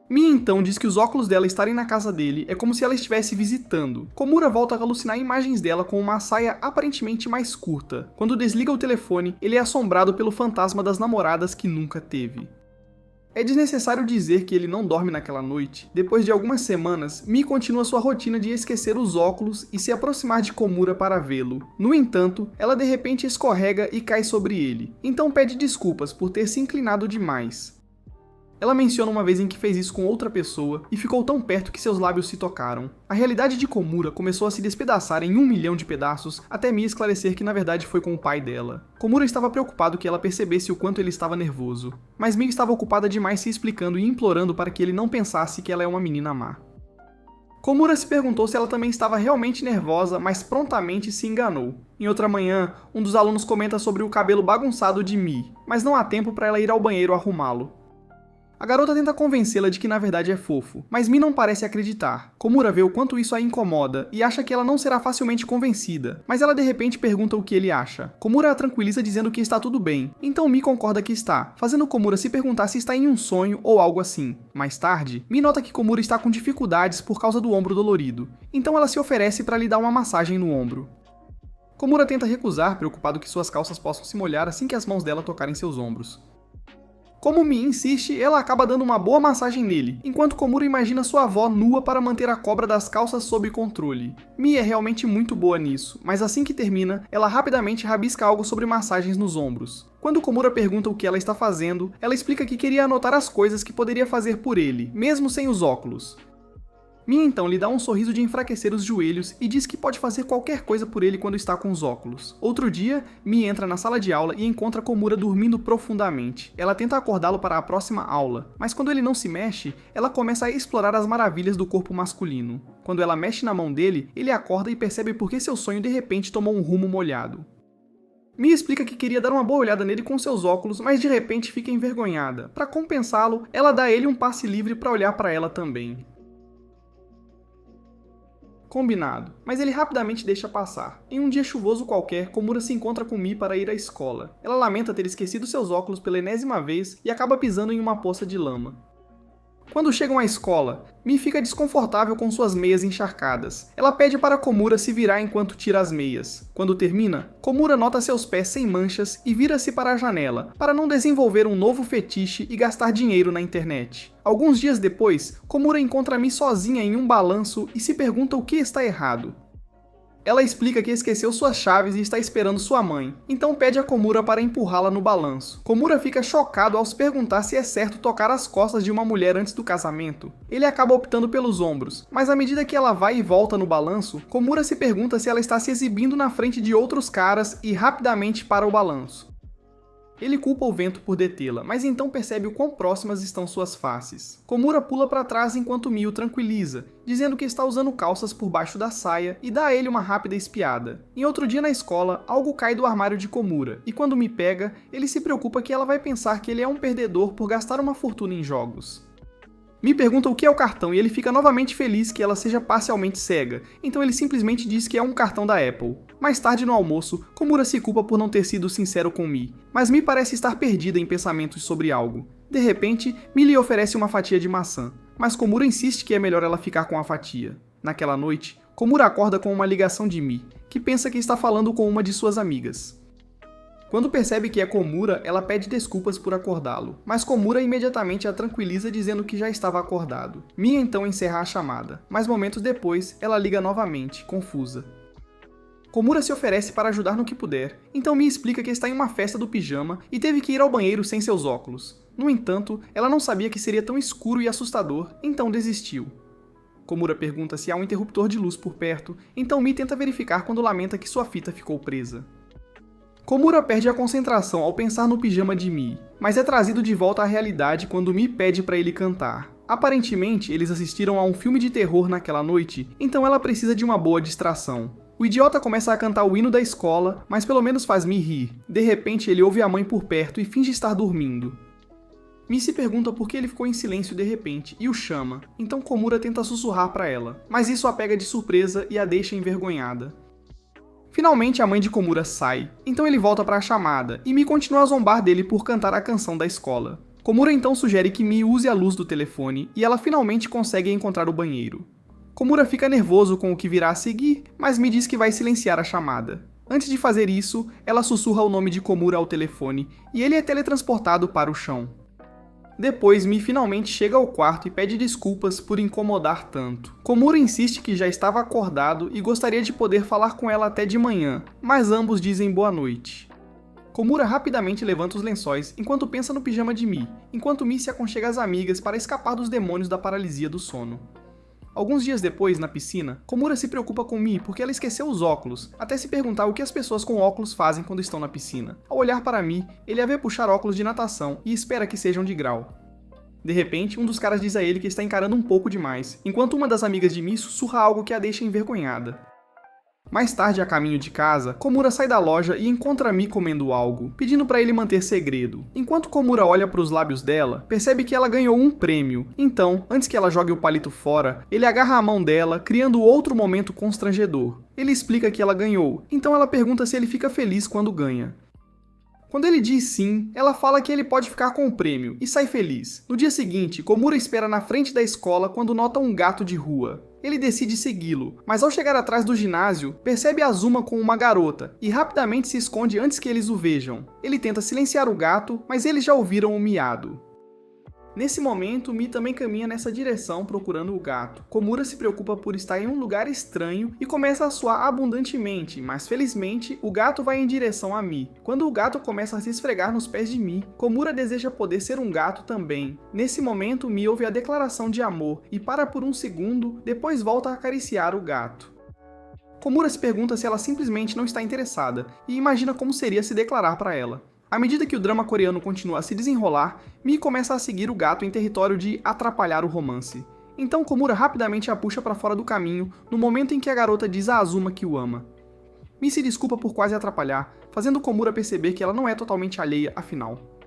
[SPEAKER 1] Mi então diz que os óculos dela estarem na casa dele é como se ela estivesse visitando. Komura volta a alucinar imagens dela com uma saia aparentemente mais curta. Quando desliga o telefone, ele é assombrado pelo fantasma das namoradas que nunca teve. É desnecessário dizer que ele não dorme naquela noite. Depois de algumas semanas, Mi continua sua rotina de esquecer os óculos e se aproximar de Komura para vê-lo. No entanto, ela de repente escorrega e cai sobre ele, então pede desculpas por ter se inclinado demais. Ela menciona uma vez em que fez isso com outra pessoa e ficou tão perto que seus lábios se tocaram. A realidade de Komura começou a se despedaçar em 1 milhão de pedaços até Mi esclarecer que na verdade foi com o pai dela. Komura estava preocupado que ela percebesse o quanto ele estava nervoso, mas Mi estava ocupada demais se explicando e implorando para que ele não pensasse que ela é uma menina má. Komura se perguntou se ela também estava realmente nervosa, mas prontamente se enganou. Em outra manhã, um dos alunos comenta sobre o cabelo bagunçado de Mi, mas não há tempo para ela ir ao banheiro arrumá-lo. A garota tenta convencê-la de que na verdade é fofo, mas Mi não parece acreditar. Komura vê o quanto isso a incomoda e acha que ela não será facilmente convencida, mas ela de repente pergunta o que ele acha. Komura a tranquiliza dizendo que está tudo bem, então Mi concorda que está, fazendo Komura se perguntar se está em um sonho ou algo assim. Mais tarde, Mi nota que Komura está com dificuldades por causa do ombro dolorido, então ela se oferece para lhe dar uma massagem no ombro. Komura tenta recusar, preocupado que suas calças possam se molhar assim que as mãos dela tocarem seus ombros. Como Mi insiste, ela acaba dando uma boa massagem nele, enquanto Komura imagina sua avó nua para manter a cobra das calças sob controle. Mi é realmente muito boa nisso, mas assim que termina, ela rapidamente rabisca algo sobre massagens nos ombros. Quando Komura pergunta o que ela está fazendo, ela explica que queria anotar as coisas que poderia fazer por ele, mesmo sem os óculos. Mi então lhe dá um sorriso de enfraquecer os joelhos e diz que pode fazer qualquer coisa por ele quando está com os óculos. Outro dia, Mi entra na sala de aula e encontra Komura dormindo profundamente. Ela tenta acordá-lo para a próxima aula, mas quando ele não se mexe, ela começa a explorar as maravilhas do corpo masculino. Quando ela mexe na mão dele, ele acorda e percebe por que seu sonho de repente tomou um rumo molhado. Mi explica que queria dar uma boa olhada nele com seus óculos, mas de repente fica envergonhada. Para compensá-lo, ela dá a ele um passe livre para olhar para ela também. Combinado, mas ele rapidamente deixa passar. Em um dia chuvoso qualquer, Komura se encontra com Mi para ir à escola. Ela lamenta ter esquecido seus óculos pela enésima vez e acaba pisando em uma poça de lama. Quando chegam à escola, Mi fica desconfortável com suas meias encharcadas. Ela pede para Komura se virar enquanto tira as meias. Quando termina, Komura nota seus pés sem manchas e vira-se para a janela, para não desenvolver um novo fetiche e gastar dinheiro na internet. Alguns dias depois, Komura encontra Mi sozinha em um balanço e se pergunta o que está errado. Ela explica que esqueceu suas chaves e está esperando sua mãe, então pede a Komura para empurrá-la no balanço. Komura fica chocado ao se perguntar se é certo tocar as costas de uma mulher antes do casamento. Ele acaba optando pelos ombros, mas à medida que ela vai e volta no balanço, Komura se pergunta se ela está se exibindo na frente de outros caras e rapidamente para o balanço. Ele culpa o vento por detê-la, mas então percebe o quão próximas estão suas faces. Komura pula para trás enquanto Mi o tranquiliza, dizendo que está usando calças por baixo da saia e dá a ele uma rápida espiada. Em outro dia na escola, algo cai do armário de Komura, e quando Mi pega, ele se preocupa que ela vai pensar que ele é um perdedor por gastar uma fortuna em jogos. Mi pergunta o que é o cartão e ele fica novamente feliz que ela seja parcialmente cega, então ele simplesmente diz que é um cartão da Apple. Mais tarde no almoço, Komura se culpa por não ter sido sincero com Mi, mas Mi parece estar perdida em pensamentos sobre algo. De repente, Mi lhe oferece uma fatia de maçã, mas Komura insiste que é melhor ela ficar com a fatia. Naquela noite, Komura acorda com uma ligação de Mi, que pensa que está falando com uma de suas amigas. Quando percebe que é Komura, ela pede desculpas por acordá-lo, mas Komura imediatamente a tranquiliza dizendo que já estava acordado. Mi então encerra a chamada, mas momentos depois, ela liga novamente, confusa. Komura se oferece para ajudar no que puder, então Mi explica que está em uma festa do pijama e teve que ir ao banheiro sem seus óculos. No entanto, ela não sabia que seria tão escuro e assustador, então desistiu. Komura pergunta se há um interruptor de luz por perto, então Mi tenta verificar quando lamenta que sua fita ficou presa. Komura perde a concentração ao pensar no pijama de Mi, mas é trazido de volta à realidade quando Mi pede para ele cantar. Aparentemente, eles assistiram a um filme de terror naquela noite, então ela precisa de uma boa distração. O idiota começa a cantar o hino da escola, mas pelo menos faz Mi rir. De repente, ele ouve a mãe por perto e finge estar dormindo. Mi se pergunta por que ele ficou em silêncio de repente e o chama, então Komura tenta sussurrar para ela, mas isso a pega de surpresa e a deixa envergonhada. Finalmente a mãe de Komura sai, então ele volta para a chamada e Mi continua a zombar dele por cantar a canção da escola. Komura então sugere que Mi use a luz do telefone e ela finalmente consegue encontrar o banheiro. Komura fica nervoso com o que virá a seguir, mas Mi diz que vai silenciar a chamada. Antes de fazer isso, ela sussurra o nome de Komura ao telefone e ele é teletransportado para o chão. Depois, Mi finalmente chega ao quarto e pede desculpas por incomodar tanto. Komura insiste que já estava acordado e gostaria de poder falar com ela até de manhã, mas ambos dizem boa noite. Komura rapidamente levanta os lençóis enquanto pensa no pijama de Mi, enquanto Mi se aconchega às amigas para escapar dos demônios da paralisia do sono. Alguns dias depois, na piscina, Komura se preocupa com Mi porque ela esqueceu os óculos, até se perguntar o que as pessoas com óculos fazem quando estão na piscina. Ao olhar para Mi, ele a vê puxar óculos de natação e espera que sejam de grau. De repente, um dos caras diz a ele que está encarando um pouco demais, enquanto uma das amigas de Mi sussurra algo que a deixa envergonhada. Mais tarde, a caminho de casa, Komura sai da loja e encontra Mi comendo algo, pedindo para ele manter segredo. Enquanto Komura olha para os lábios dela, percebe que ela ganhou um prêmio. Então, antes que ela jogue o palito fora, ele agarra a mão dela, criando outro momento constrangedor. Ele explica que ela ganhou, então ela pergunta se ele fica feliz quando ganha. Quando ele diz sim, ela fala que ele pode ficar com o prêmio e sai feliz. No dia seguinte, Komura espera na frente da escola quando nota um gato de rua. Ele decide segui-lo, mas ao chegar atrás do ginásio, percebe Azuma com uma garota e rapidamente se esconde antes que eles o vejam. Ele tenta silenciar o gato, mas eles já ouviram o miado. Nesse momento, Mi também caminha nessa direção procurando o gato. Komura se preocupa por estar em um lugar estranho e começa a suar abundantemente, mas felizmente o gato vai em direção a Mi. Quando o gato começa a se esfregar nos pés de Mi, Komura deseja poder ser um gato também. Nesse momento, Mi ouve a declaração de amor e para por um segundo, depois volta a acariciar o gato. Komura se pergunta se ela simplesmente não está interessada e imagina como seria se declarar para ela. À medida que o drama coreano continua a se desenrolar, Mi começa a seguir o gato em território de atrapalhar o romance. Então Komura rapidamente a puxa para fora do caminho no momento em que a garota diz a Azuma que o ama. Mi se desculpa por quase atrapalhar, fazendo Komura perceber que ela não é totalmente alheia afinal.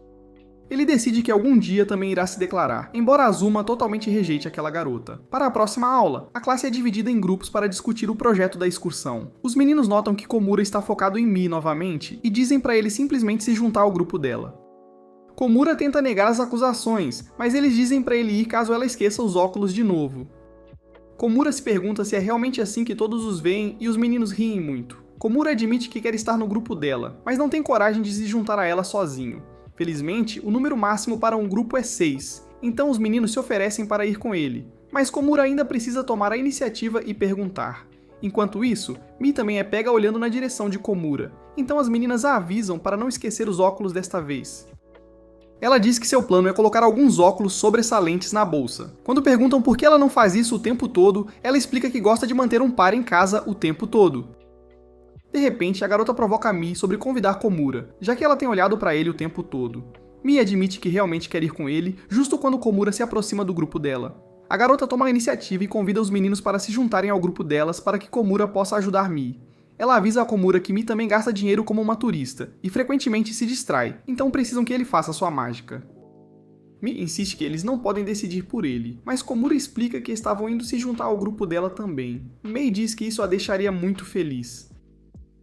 [SPEAKER 1] Ele decide que algum dia também irá se declarar, embora Azuma totalmente rejeite aquela garota. Para a próxima aula, a classe é dividida em grupos para discutir o projeto da excursão. Os meninos notam que Komura está focado em Mi novamente e dizem para ele simplesmente se juntar ao grupo dela. Komura tenta negar as acusações, mas eles dizem para ele ir caso ela esqueça os óculos de novo. Komura se pergunta se é realmente assim que todos os veem e os meninos riem muito. Komura admite que quer estar no grupo dela, mas não tem coragem de se juntar a ela sozinho. Felizmente, o número máximo para um grupo é 6, então os meninos se oferecem para ir com ele, mas Komura ainda precisa tomar a iniciativa e perguntar. Enquanto isso, Mi também é pega olhando na direção de Komura, então as meninas a avisam para não esquecer os óculos desta vez. Ela diz que seu plano é colocar alguns óculos sobressalentes na bolsa. Quando perguntam por que ela não faz isso o tempo todo, ela explica que gosta de manter um par em casa o tempo todo. De repente, a garota provoca Mi sobre convidar Komura, já que ela tem olhado para ele o tempo todo. Mi admite que realmente quer ir com ele, justo quando Komura se aproxima do grupo dela. A garota toma a iniciativa e convida os meninos para se juntarem ao grupo delas para que Komura possa ajudar Mi. Ela avisa a Komura que Mi também gasta dinheiro como uma turista, e frequentemente se distrai, então precisam que ele faça sua mágica. Mi insiste que eles não podem decidir por ele, mas Komura explica que estavam indo se juntar ao grupo dela também. Mei diz que isso a deixaria muito feliz.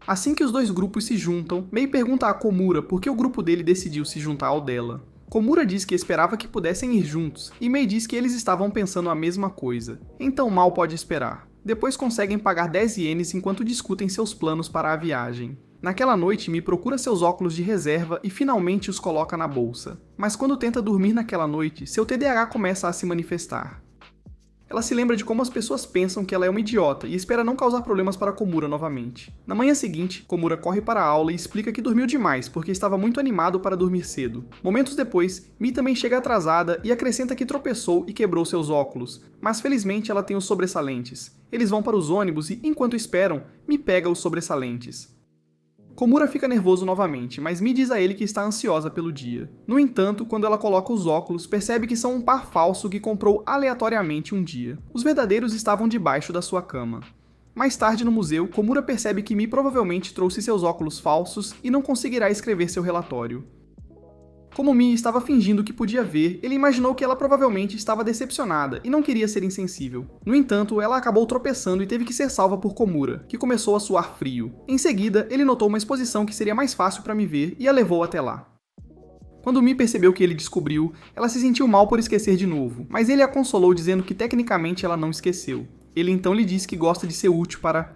[SPEAKER 1] Assim que os dois grupos se juntam, Mei pergunta a Komura por que o grupo dele decidiu se juntar ao dela. Komura diz que esperava que pudessem ir juntos, e Mei diz que eles estavam pensando a mesma coisa. Então mal pode esperar. Depois conseguem pagar 10 ienes enquanto discutem seus planos para a viagem. Naquela noite, Mi procura seus óculos de reserva e finalmente os coloca na bolsa. Mas quando tenta dormir naquela noite, seu TDAH começa a se manifestar. Ela se lembra de como as pessoas pensam que ela é uma idiota e espera não causar problemas para Komura novamente. Na manhã seguinte, Komura corre para a aula e explica que dormiu demais porque estava muito animado para dormir cedo. Momentos depois, Mi também chega atrasada e acrescenta que tropeçou e quebrou seus óculos, mas felizmente ela tem os sobressalentes. Eles vão para os ônibus e, enquanto esperam, Mi pega os sobressalentes. Komura fica nervoso novamente, mas Mi diz a ele que está ansiosa pelo dia. No entanto, quando ela coloca os óculos, percebe que são um par falso que comprou aleatoriamente um dia. Os verdadeiros estavam debaixo da sua cama. Mais tarde no museu, Komura percebe que Mi provavelmente trouxe seus óculos falsos e não conseguirá escrever seu relatório. Como Mi estava fingindo que podia ver, ele imaginou que ela provavelmente estava decepcionada e não queria ser insensível. No entanto, ela acabou tropeçando e teve que ser salva por Komura, que começou a suar frio. Em seguida, ele notou uma exposição que seria mais fácil para Mi ver e a levou até lá. Quando Mi percebeu o que ele descobriu, ela se sentiu mal por esquecer de novo, mas ele a consolou dizendo que tecnicamente ela não esqueceu. Ele então lhe disse que gosta de ser útil para...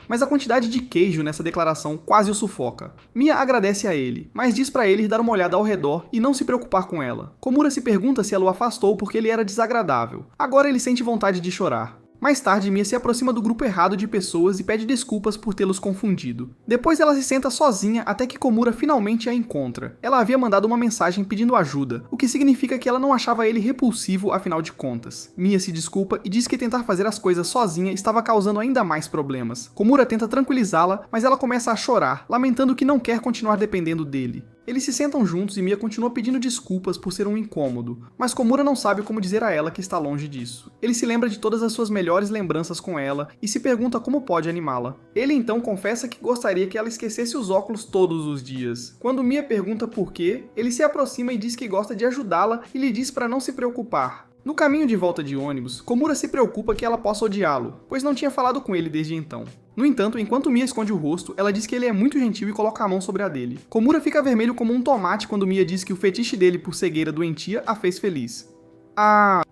[SPEAKER 1] Mas a quantidade de queijo nessa declaração quase o sufoca. Mia agradece a ele, mas diz para ele dar uma olhada ao redor e não se preocupar com ela. Komura se pergunta se ela o afastou porque ele era desagradável. Agora ele sente vontade de chorar. Mais tarde, Mia se aproxima do grupo errado de pessoas e pede desculpas por tê-los confundido. Depois ela se senta sozinha até que Komura finalmente a encontra. Ela havia mandado uma mensagem pedindo ajuda, o que significa que ela não achava ele repulsivo afinal de contas. Mia se desculpa e diz que tentar fazer as coisas sozinha estava causando ainda mais problemas. Komura tenta tranquilizá-la, mas ela começa a chorar, lamentando que não quer continuar dependendo dele. Eles se sentam juntos e Mia continua pedindo desculpas por ser um incômodo, mas Komura não sabe como dizer a ela que está longe disso. Ele se lembra de todas as suas melhores lembranças com ela e se pergunta como pode animá-la. Ele então confessa que gostaria que ela esquecesse os óculos todos os dias. Quando Mia pergunta por quê, ele se aproxima e diz que gosta de ajudá-la e lhe diz para não se preocupar. No caminho de volta de ônibus, Komura se preocupa que ela possa odiá-lo, pois não tinha falado com ele desde então. No entanto, enquanto Mia esconde o rosto, ela diz que ele é muito gentil e coloca a mão sobre a dele. Komura fica vermelho como um tomate quando Mia diz que o fetiche dele por cegueira doentia a fez feliz.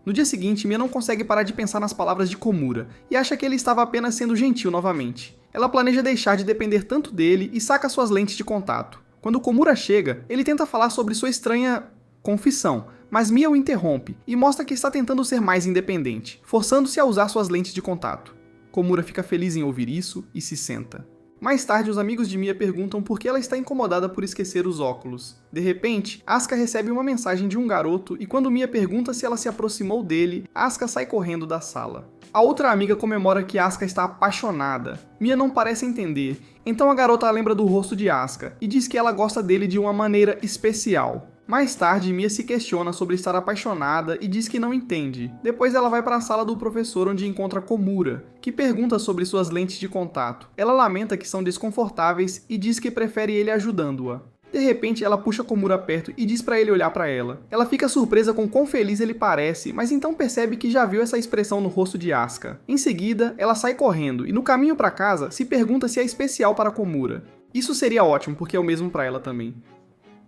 [SPEAKER 1] No dia seguinte, Mia não consegue parar de pensar nas palavras de Komura, e acha que ele estava apenas sendo gentil novamente. Ela planeja deixar de depender tanto dele e saca suas lentes de contato. Quando Komura chega, ele tenta falar sobre sua estranha confissão, mas Mia o interrompe e mostra que está tentando ser mais independente, forçando-se a usar suas lentes de contato. Komura fica feliz em ouvir isso e se senta. Mais tarde, os amigos de Mia perguntam por que ela está incomodada por esquecer os óculos. De repente, Asuka recebe uma mensagem de um garoto e quando Mia pergunta se ela se aproximou dele, Asuka sai correndo da sala. A outra amiga comemora que Asuka está apaixonada. Mia não parece entender, então a garota lembra do rosto de Asuka e diz que ela gosta dele de uma maneira especial. Mais tarde, Mia se questiona sobre estar apaixonada e diz que não entende. Depois ela vai para a sala do professor onde encontra Komura, que pergunta sobre suas lentes de contato. Ela lamenta que são desconfortáveis e diz que prefere ele ajudando-a. De repente, ela puxa Komura perto e diz para ele olhar para ela. Ela fica surpresa com quão feliz ele parece, mas então percebe que já viu essa expressão no rosto de Asuka. Em seguida, ela sai correndo e no caminho para casa se pergunta se é especial para Komura. Isso seria ótimo, porque é o mesmo para ela também.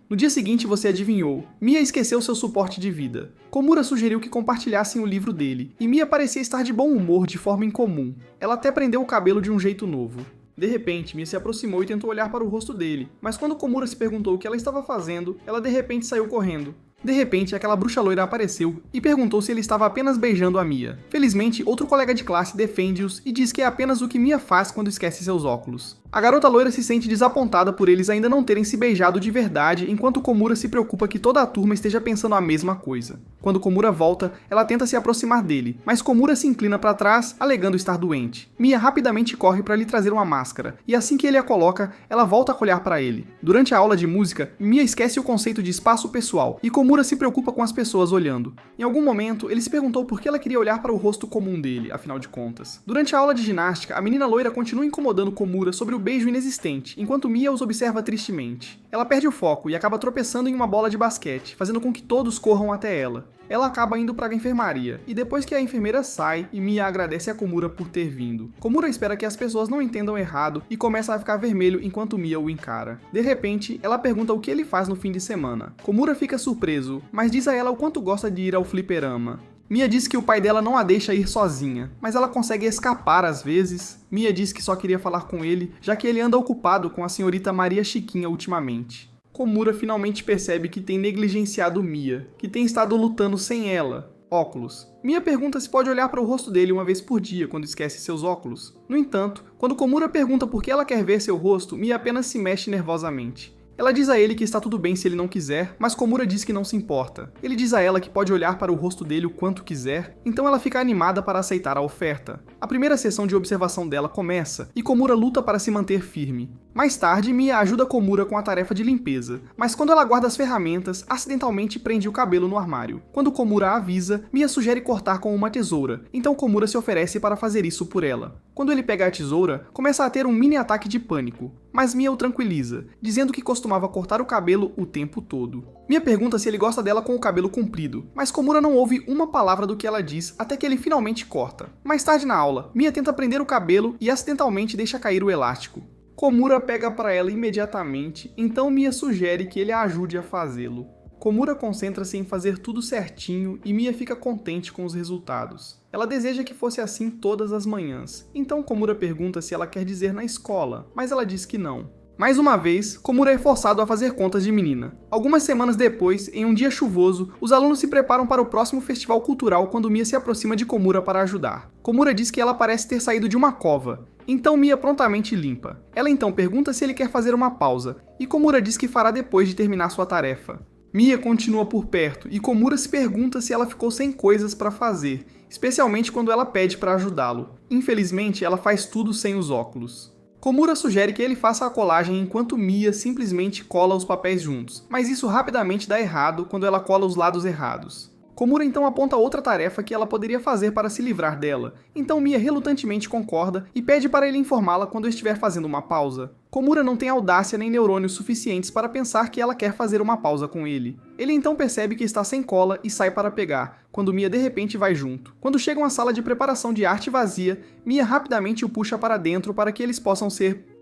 [SPEAKER 1] No dia seguinte, você adivinhou. Mia esqueceu seu suporte de vida. Komura sugeriu que compartilhassem o livro dele, e Mia parecia estar de bom humor de forma incomum. Ela até prendeu o cabelo de um jeito novo. De repente, Mia se aproximou e tentou olhar para o rosto dele, mas quando Komura se perguntou o que ela estava fazendo, ela de repente saiu correndo. De repente, aquela bruxa loira apareceu e perguntou se ele estava apenas beijando a Mia. Felizmente, outro colega de classe defende-os e diz que é apenas o que Mia faz quando esquece seus óculos. A garota loira se sente desapontada por eles ainda não terem se beijado de verdade, enquanto Komura se preocupa que toda a turma esteja pensando a mesma coisa. Quando Komura volta, ela tenta se aproximar dele, mas Komura se inclina para trás, alegando estar doente. Mia rapidamente corre para lhe trazer uma máscara, e assim que ele a coloca, ela volta a olhar para ele. Durante a aula de música, Mia esquece o conceito de espaço pessoal, e Komura se preocupa com as pessoas olhando. Em algum momento, ele se perguntou por que ela queria olhar para o rosto comum dele, afinal de contas. Durante a aula de ginástica, a menina loira continua incomodando Komura sobre o beijo inexistente, enquanto Mia os observa tristemente. Ela perde o foco e acaba tropeçando em uma bola de basquete, fazendo com que todos corram até ela. Ela acaba indo para a enfermaria, e depois que a enfermeira sai, Mia agradece a Komura por ter vindo. Komura espera que as pessoas não entendam errado e começa a ficar vermelho enquanto Mia o encara. De repente, ela pergunta o que ele faz no fim de semana. Komura fica surpreso, mas diz a ela o quanto gosta de ir ao fliperama. Mia diz que o pai dela não a deixa ir sozinha, mas ela consegue escapar às vezes. Mia diz que só queria falar com ele, já que ele anda ocupado com a senhorita Maria Chiquinha ultimamente. Komura finalmente percebe que tem negligenciado Mia, que tem estado lutando sem ela. Óculos. Mia pergunta se pode olhar para o rosto dele uma vez por dia quando esquece seus óculos. No entanto, quando Komura pergunta por que ela quer ver seu rosto, Mia apenas se mexe nervosamente. Ela diz a ele que está tudo bem se ele não quiser, mas Komura diz que não se importa. Ele diz a ela que pode olhar para o rosto dele o quanto quiser, então ela fica animada para aceitar a oferta. A primeira sessão de observação dela começa, e Komura luta para se manter firme. Mais tarde, Mia ajuda Komura com a tarefa de limpeza, mas quando ela guarda as ferramentas, acidentalmente prende o cabelo no armário. Quando Komura a avisa, Mia sugere cortar com uma tesoura, então Komura se oferece para fazer isso por ela. Quando ele pega a tesoura, começa a ter um mini ataque de pânico, mas Mia o tranquiliza, dizendo que costumava cortar o cabelo o tempo todo. Mia pergunta se ele gosta dela com o cabelo comprido, mas Komura não ouve uma palavra do que ela diz até que ele finalmente corta. Mais tarde na aula, Mia tenta prender o cabelo e acidentalmente deixa cair o elástico. Komura pega para ela imediatamente, então Mia sugere que ele a ajude a fazê-lo. Komura concentra-se em fazer tudo certinho e Mia fica contente com os resultados. Ela deseja que fosse assim todas as manhãs, então Komura pergunta se ela quer dizer na escola, mas ela diz que não. Mais uma vez, Komura é forçado a fazer contas de menina. Algumas semanas depois, em um dia chuvoso, os alunos se preparam para o próximo festival cultural quando Mia se aproxima de Komura para ajudar. Komura diz que ela parece ter saído de uma cova, então Mia prontamente limpa. Ela então pergunta se ele quer fazer uma pausa, e Komura diz que fará depois de terminar sua tarefa. Mia continua por perto, e Komura se pergunta se ela ficou sem coisas para fazer, especialmente quando ela pede para ajudá-lo. Infelizmente, ela faz tudo sem os óculos. Komura sugere que ele faça a colagem enquanto Mia simplesmente cola os papéis juntos, mas isso rapidamente dá errado quando ela cola os lados errados. Komura então aponta outra tarefa que ela poderia fazer para se livrar dela, então Mia relutantemente concorda e pede para ele informá-la quando estiver fazendo uma pausa. Komura não tem audácia nem neurônios suficientes para pensar que ela quer fazer uma pausa com ele. Ele então percebe que está sem cola e sai para pegar, quando Mia de repente vai junto. Quando chegam à sala de preparação de arte vazia, Mia rapidamente o puxa para dentro para que eles possam ser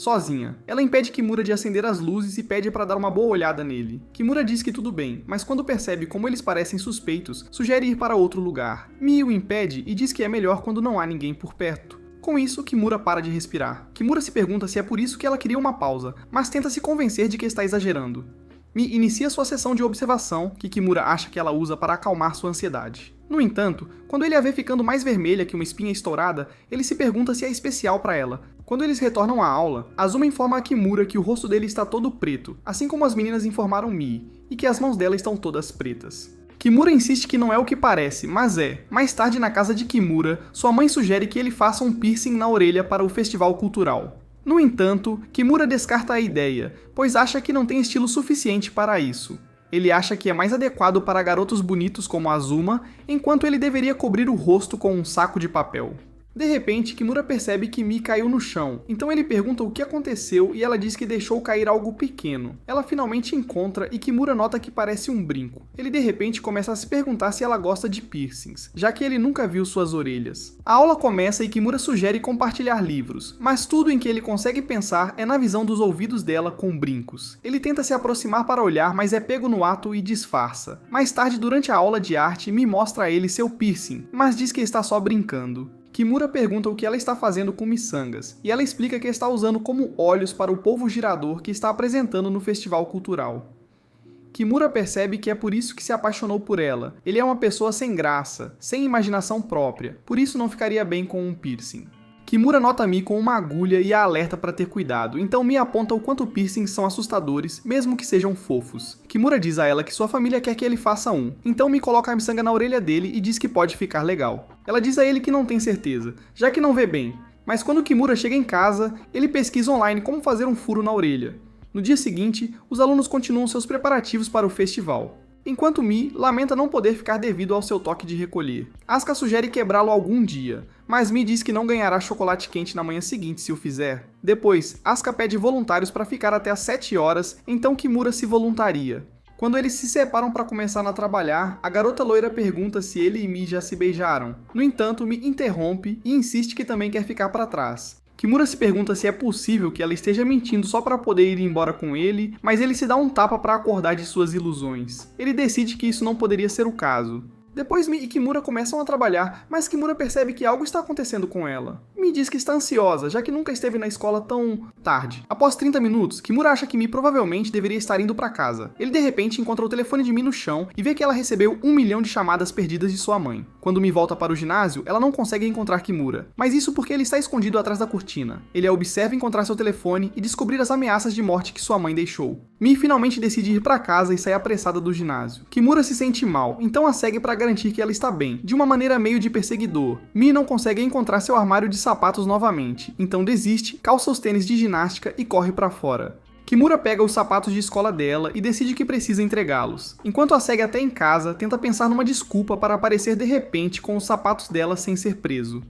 [SPEAKER 1] sozinha. Ela impede Kimura de acender as luzes e pede para dar uma boa olhada nele. Kimura diz que tudo bem, mas quando percebe como eles parecem suspeitos, sugere ir para outro lugar. Mia o impede e diz que é melhor quando não há ninguém por perto. Com isso, Kimura para de respirar. Kimura se pergunta se é por isso que ela queria uma pausa, mas tenta se convencer de que está exagerando. Mi inicia sua sessão de observação, que Kimura acha que ela usa para acalmar sua ansiedade. No entanto, quando ele a vê ficando mais vermelha que uma espinha estourada, ele se pergunta se é especial para ela. Quando eles retornam à aula, Azuma informa a Kimura que o rosto dele está todo preto, assim como as meninas informaram Mi, e que as mãos dela estão todas pretas. Kimura insiste que não é o que parece, mas é. Mais tarde, na casa de Kimura, sua mãe sugere que ele faça um piercing na orelha para o festival cultural. No entanto, Kimura descarta a ideia, pois acha que não tem estilo suficiente para isso. Ele acha que é mais adequado para garotos bonitos como Azuma, enquanto ele deveria cobrir o rosto com um saco de papel. De repente, Kimura percebe que Mi caiu no chão, então ele pergunta o que aconteceu e ela diz que deixou cair algo pequeno. Ela finalmente encontra e Kimura nota que parece um brinco. Ele de repente começa a se perguntar se ela gosta de piercings, já que ele nunca viu suas orelhas. A aula começa e Kimura sugere compartilhar livros, mas tudo em que ele consegue pensar é na visão dos ouvidos dela com brincos. Ele tenta se aproximar para olhar, mas é pego no ato e disfarça. Mais tarde, durante a aula de arte, Mi mostra a ele seu piercing, mas diz que está só brincando. Kimura pergunta o que ela está fazendo com miçangas, e ela explica que está usando como olhos para o polvo girador que está apresentando no festival cultural. Kimura percebe que é por isso que se apaixonou por ela. Ele é uma pessoa sem graça, sem imaginação própria, por isso não ficaria bem com um piercing. Kimura nota Mi com uma agulha e a alerta para ter cuidado, então Mi aponta o quanto piercings são assustadores, mesmo que sejam fofos. Kimura diz a ela que sua família quer que ele faça um, então Mi coloca a miçanga na orelha dele e diz que pode ficar legal. Ela diz a ele que não tem certeza, já que não vê bem, mas quando Kimura chega em casa, ele pesquisa online como fazer um furo na orelha. No dia seguinte, os alunos continuam seus preparativos para o festival. Enquanto Mi lamenta não poder ficar devido ao seu toque de recolher. Asuka sugere quebrá-lo algum dia, mas Mi diz que não ganhará chocolate quente na manhã seguinte se o fizer. Depois, Asuka pede voluntários para ficar até às 7 horas, então Kimura se voluntaria. Quando eles se separam para começar a trabalhar, a garota loira pergunta se ele e Mi já se beijaram. No entanto, Mi interrompe e insiste que também quer ficar para trás. Kimura se pergunta se é possível que ela esteja mentindo só para poder ir embora com ele, mas ele se dá um tapa para acordar de suas ilusões. Ele decide que isso não poderia ser o caso. Depois Mi e Kimura começam a trabalhar, mas Kimura percebe que algo está acontecendo com ela. Mi diz que está ansiosa, já que nunca esteve na escola tão tarde. Após 30 minutos, Kimura acha que Mi provavelmente deveria estar indo para casa. Ele de repente encontra o telefone de Mi no chão e vê que ela recebeu 1 milhão de chamadas perdidas de sua mãe. Quando Mi volta para o ginásio, ela não consegue encontrar Kimura, mas isso porque ele está escondido atrás da cortina. Ele a observa encontrar seu telefone e descobrir as ameaças de morte que sua mãe deixou. Mi finalmente decide ir para casa e sai apressada do ginásio. Kimura se sente mal, então a segue para garantir garantir que ela está bem, de uma maneira meio de perseguidor. Mi não consegue encontrar seu armário de sapatos novamente, então desiste, calça os tênis de ginástica e corre para fora. Kimura pega os sapatos de escola dela e decide que precisa entregá-los. Enquanto a segue até em casa, tenta pensar numa desculpa para aparecer de repente com os sapatos dela sem ser preso.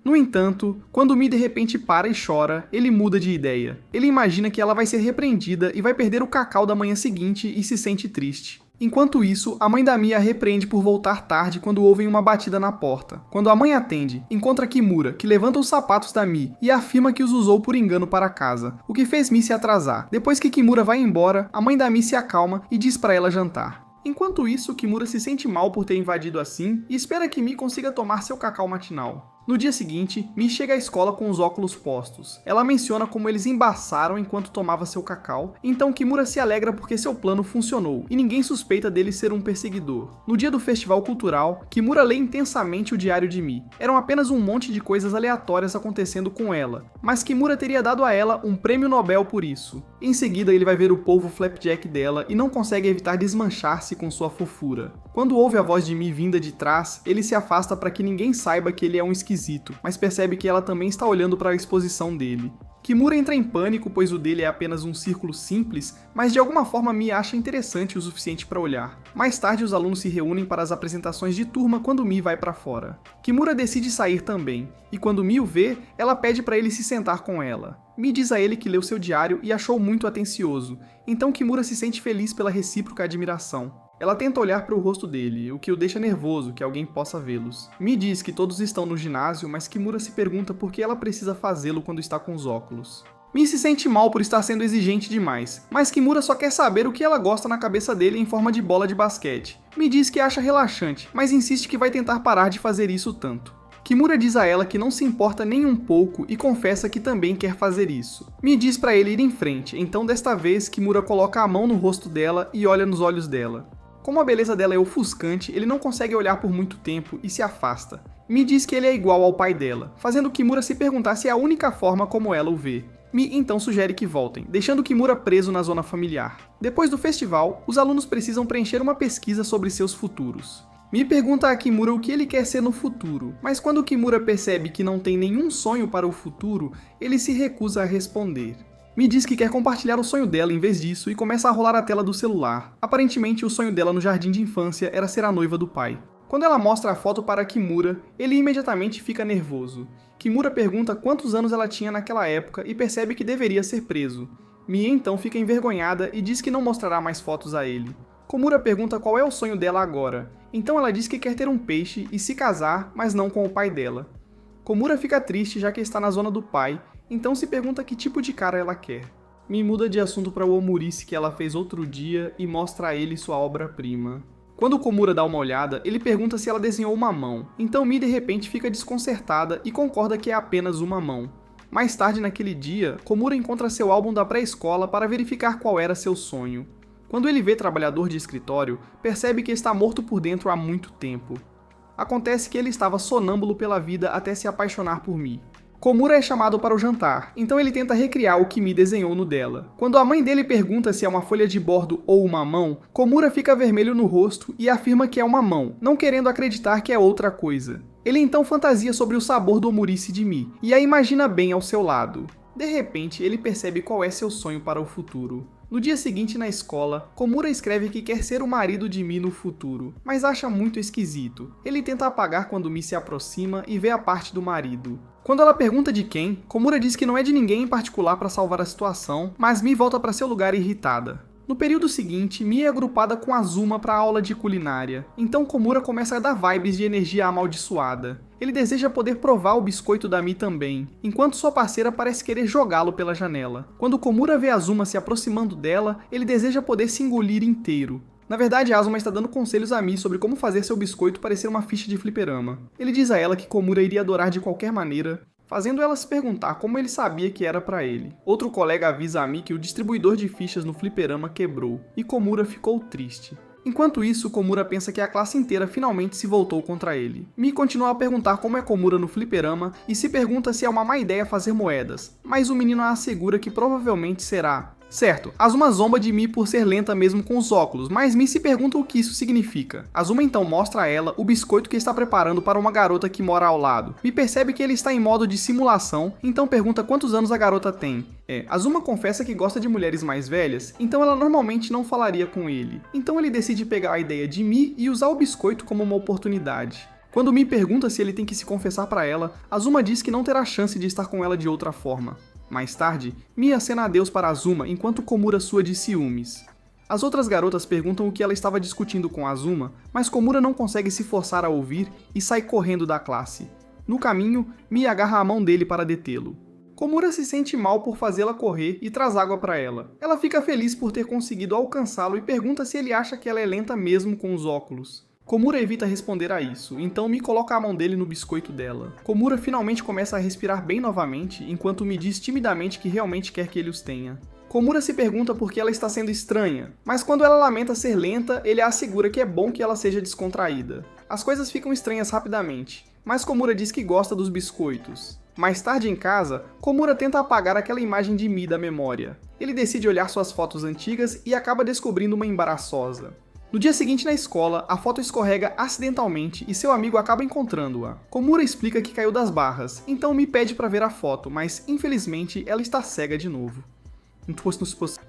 [SPEAKER 1] No entanto, quando Mi de repente para e chora, ele muda de ideia. Ele imagina que ela vai ser repreendida e vai perder o cacau da manhã seguinte e se sente triste. Enquanto isso, a mãe da Mi a repreende por voltar tarde quando ouvem uma batida na porta. Quando a mãe atende, encontra Kimura, que levanta os sapatos da Mi e afirma que os usou por engano para casa, o que fez Mi se atrasar. Depois que Kimura vai embora, a mãe da Mi se acalma e diz para ela jantar. Enquanto isso, Kimura se sente mal por ter invadido assim e espera que Mi consiga tomar seu cacau matinal. No dia seguinte, Mi chega à escola com os óculos postos. Ela menciona como eles embaçaram enquanto tomava seu cacau, então Kimura se alegra porque seu plano funcionou, e ninguém suspeita dele ser um perseguidor. No dia do festival cultural, Kimura lê intensamente o diário de Mi. Eram apenas um monte de coisas aleatórias acontecendo com ela, mas Kimura teria dado a ela um prêmio Nobel por isso. Em seguida, ele vai ver o polvo flapjack dela e não consegue evitar desmanchar-se com sua fofura. Quando ouve a voz de Mi vinda de trás, ele se afasta para que ninguém saiba que ele é um esquisito, mas percebe que ela também está olhando para a exposição dele. Kimura entra em pânico, pois o dele é apenas um círculo simples, mas de alguma forma Mi acha interessante o suficiente para olhar. Mais tarde, os alunos se reúnem para as apresentações de turma quando Mi vai para fora. Kimura decide sair também, e quando Mi o vê, ela pede para ele se sentar com ela. Mi diz a ele que leu seu diário e achou muito atencioso, então Kimura se sente feliz pela recíproca admiração. Ela tenta olhar para o rosto dele, o que o deixa nervoso que alguém possa vê-los. Mi diz que todos estão no ginásio, mas Kimura se pergunta por que ela precisa fazê-lo quando está com os óculos. Mi se sente mal por estar sendo exigente demais, mas Kimura só quer saber o que ela gosta na cabeça dele em forma de bola de basquete. Mi diz que acha relaxante, mas insiste que vai tentar parar de fazer isso tanto. Kimura diz a ela que não se importa nem um pouco e confessa que também quer fazer isso. Mi diz para ele ir em frente, então desta vez Kimura coloca a mão no rosto dela e olha nos olhos dela. Como a beleza dela é ofuscante, ele não consegue olhar por muito tempo e se afasta. Mi diz que ele é igual ao pai dela, fazendo Kimura se perguntar se é a única forma como ela o vê. Mi então sugere que voltem, deixando Kimura preso na zona familiar. Depois do festival, os alunos precisam preencher uma pesquisa sobre seus futuros. Mi pergunta a Kimura o que ele quer ser no futuro, mas quando Kimura percebe que não tem nenhum sonho para o futuro, ele se recusa a responder. Mi diz que quer compartilhar o sonho dela em vez disso e começa a rolar a tela do celular. Aparentemente, o sonho dela no jardim de infância era ser a noiva do pai. Quando ela mostra a foto para Kimura, ele imediatamente fica nervoso. Kimura pergunta quantos anos ela tinha naquela época e percebe que deveria ser preso. Mi então fica envergonhada e diz que não mostrará mais fotos a ele. Komura pergunta qual é o sonho dela agora, então ela diz que quer ter um peixe e se casar, mas não com o pai dela. Komura fica triste já que está na zona do pai, então se pergunta que tipo de cara ela quer. Mi muda de assunto para o omurice que ela fez outro dia e mostra a ele sua obra-prima. Quando Komura dá uma olhada, ele pergunta se ela desenhou uma mão, então Mi de repente fica desconcertada e concorda que é apenas uma mão. Mais tarde naquele dia, Komura encontra seu álbum da pré-escola para verificar qual era seu sonho. Quando ele vê trabalhador de escritório, percebe que está morto por dentro há muito tempo. Acontece que ele estava sonâmbulo pela vida até se apaixonar por Mi. Komura é chamado para o jantar, então ele tenta recriar o que Mi desenhou no dela. Quando a mãe dele pergunta se é uma folha de bordo ou uma mão, Komura fica vermelho no rosto e afirma que é uma mão, não querendo acreditar que é outra coisa. Ele então fantasia sobre o sabor do omurice de Mi, e a imagina bem ao seu lado. De repente, ele percebe qual é seu sonho para o futuro. No dia seguinte na escola, Komura escreve que quer ser o marido de Mi no futuro, mas acha muito esquisito. Ele tenta apagar quando Mi se aproxima e vê a parte do marido. Quando ela pergunta de quem, Komura diz que não é de ninguém em particular para salvar a situação, mas Mi volta para seu lugar irritada. No período seguinte, Mi é agrupada com Azuma para a aula de culinária, então Komura começa a dar vibes de energia amaldiçoada. Ele deseja poder provar o biscoito da Mi também, enquanto sua parceira parece querer jogá-lo pela janela. Quando Komura vê Azuma se aproximando dela, ele deseja poder se engolir inteiro. Na verdade, Azuma está dando conselhos a Mi sobre como fazer seu biscoito parecer uma ficha de fliperama. Ele diz a ela que Komura iria adorar de qualquer maneira, fazendo ela se perguntar como ele sabia que era pra ele. Outro colega avisa a Mi que o distribuidor de fichas no fliperama quebrou, e Komura ficou triste. Enquanto isso, Komura pensa que a classe inteira finalmente se voltou contra ele. Mi continua a perguntar como é Komura no fliperama e se pergunta se é uma má ideia fazer moedas, mas o menino a assegura que provavelmente será. Certo, Azuma zomba de Mi por ser lenta mesmo com os óculos, mas Mi se pergunta o que isso significa. Azuma então mostra a ela o biscoito que está preparando para uma garota que mora ao lado. Mi percebe que ele está em modo de simulação, então pergunta quantos anos a garota tem. Azuma confessa que gosta de mulheres mais velhas, então ela normalmente não falaria com ele. Então ele decide pegar a ideia de Mi e usar o biscoito como uma oportunidade. Quando Mi pergunta se ele tem que se confessar para ela, Azuma diz que não terá chance de estar com ela de outra forma. Mais tarde, Mi acena adeus para Azuma enquanto Komura sua de ciúmes. As outras garotas perguntam o que ela estava discutindo com Azuma, mas Komura não consegue se forçar a ouvir e sai correndo da classe. No caminho, Mi agarra a mão dele para detê-lo. Komura se sente mal por fazê-la correr e traz água para ela. Ela fica feliz por ter conseguido alcançá-lo e pergunta se ele acha que ela é lenta mesmo com os óculos. Komura evita responder a isso, então Mi coloca a mão dele no biscoito dela. Komura finalmente começa a respirar bem novamente, enquanto Mi diz timidamente que realmente quer que ele os tenha. Komura se pergunta por que ela está sendo estranha, mas quando ela lamenta ser lenta, ele a assegura que é bom que ela seja descontraída. As coisas ficam estranhas rapidamente, mas Komura diz que gosta dos biscoitos. Mais tarde em casa, Komura tenta apagar aquela imagem de Mi da memória. Ele decide olhar suas fotos antigas e acaba descobrindo uma embaraçosa. No dia seguinte na escola, a foto escorrega acidentalmente e seu amigo acaba encontrando-a. Komura explica que caiu das barras, então Mi pede para ver a foto, mas infelizmente ela está cega de novo.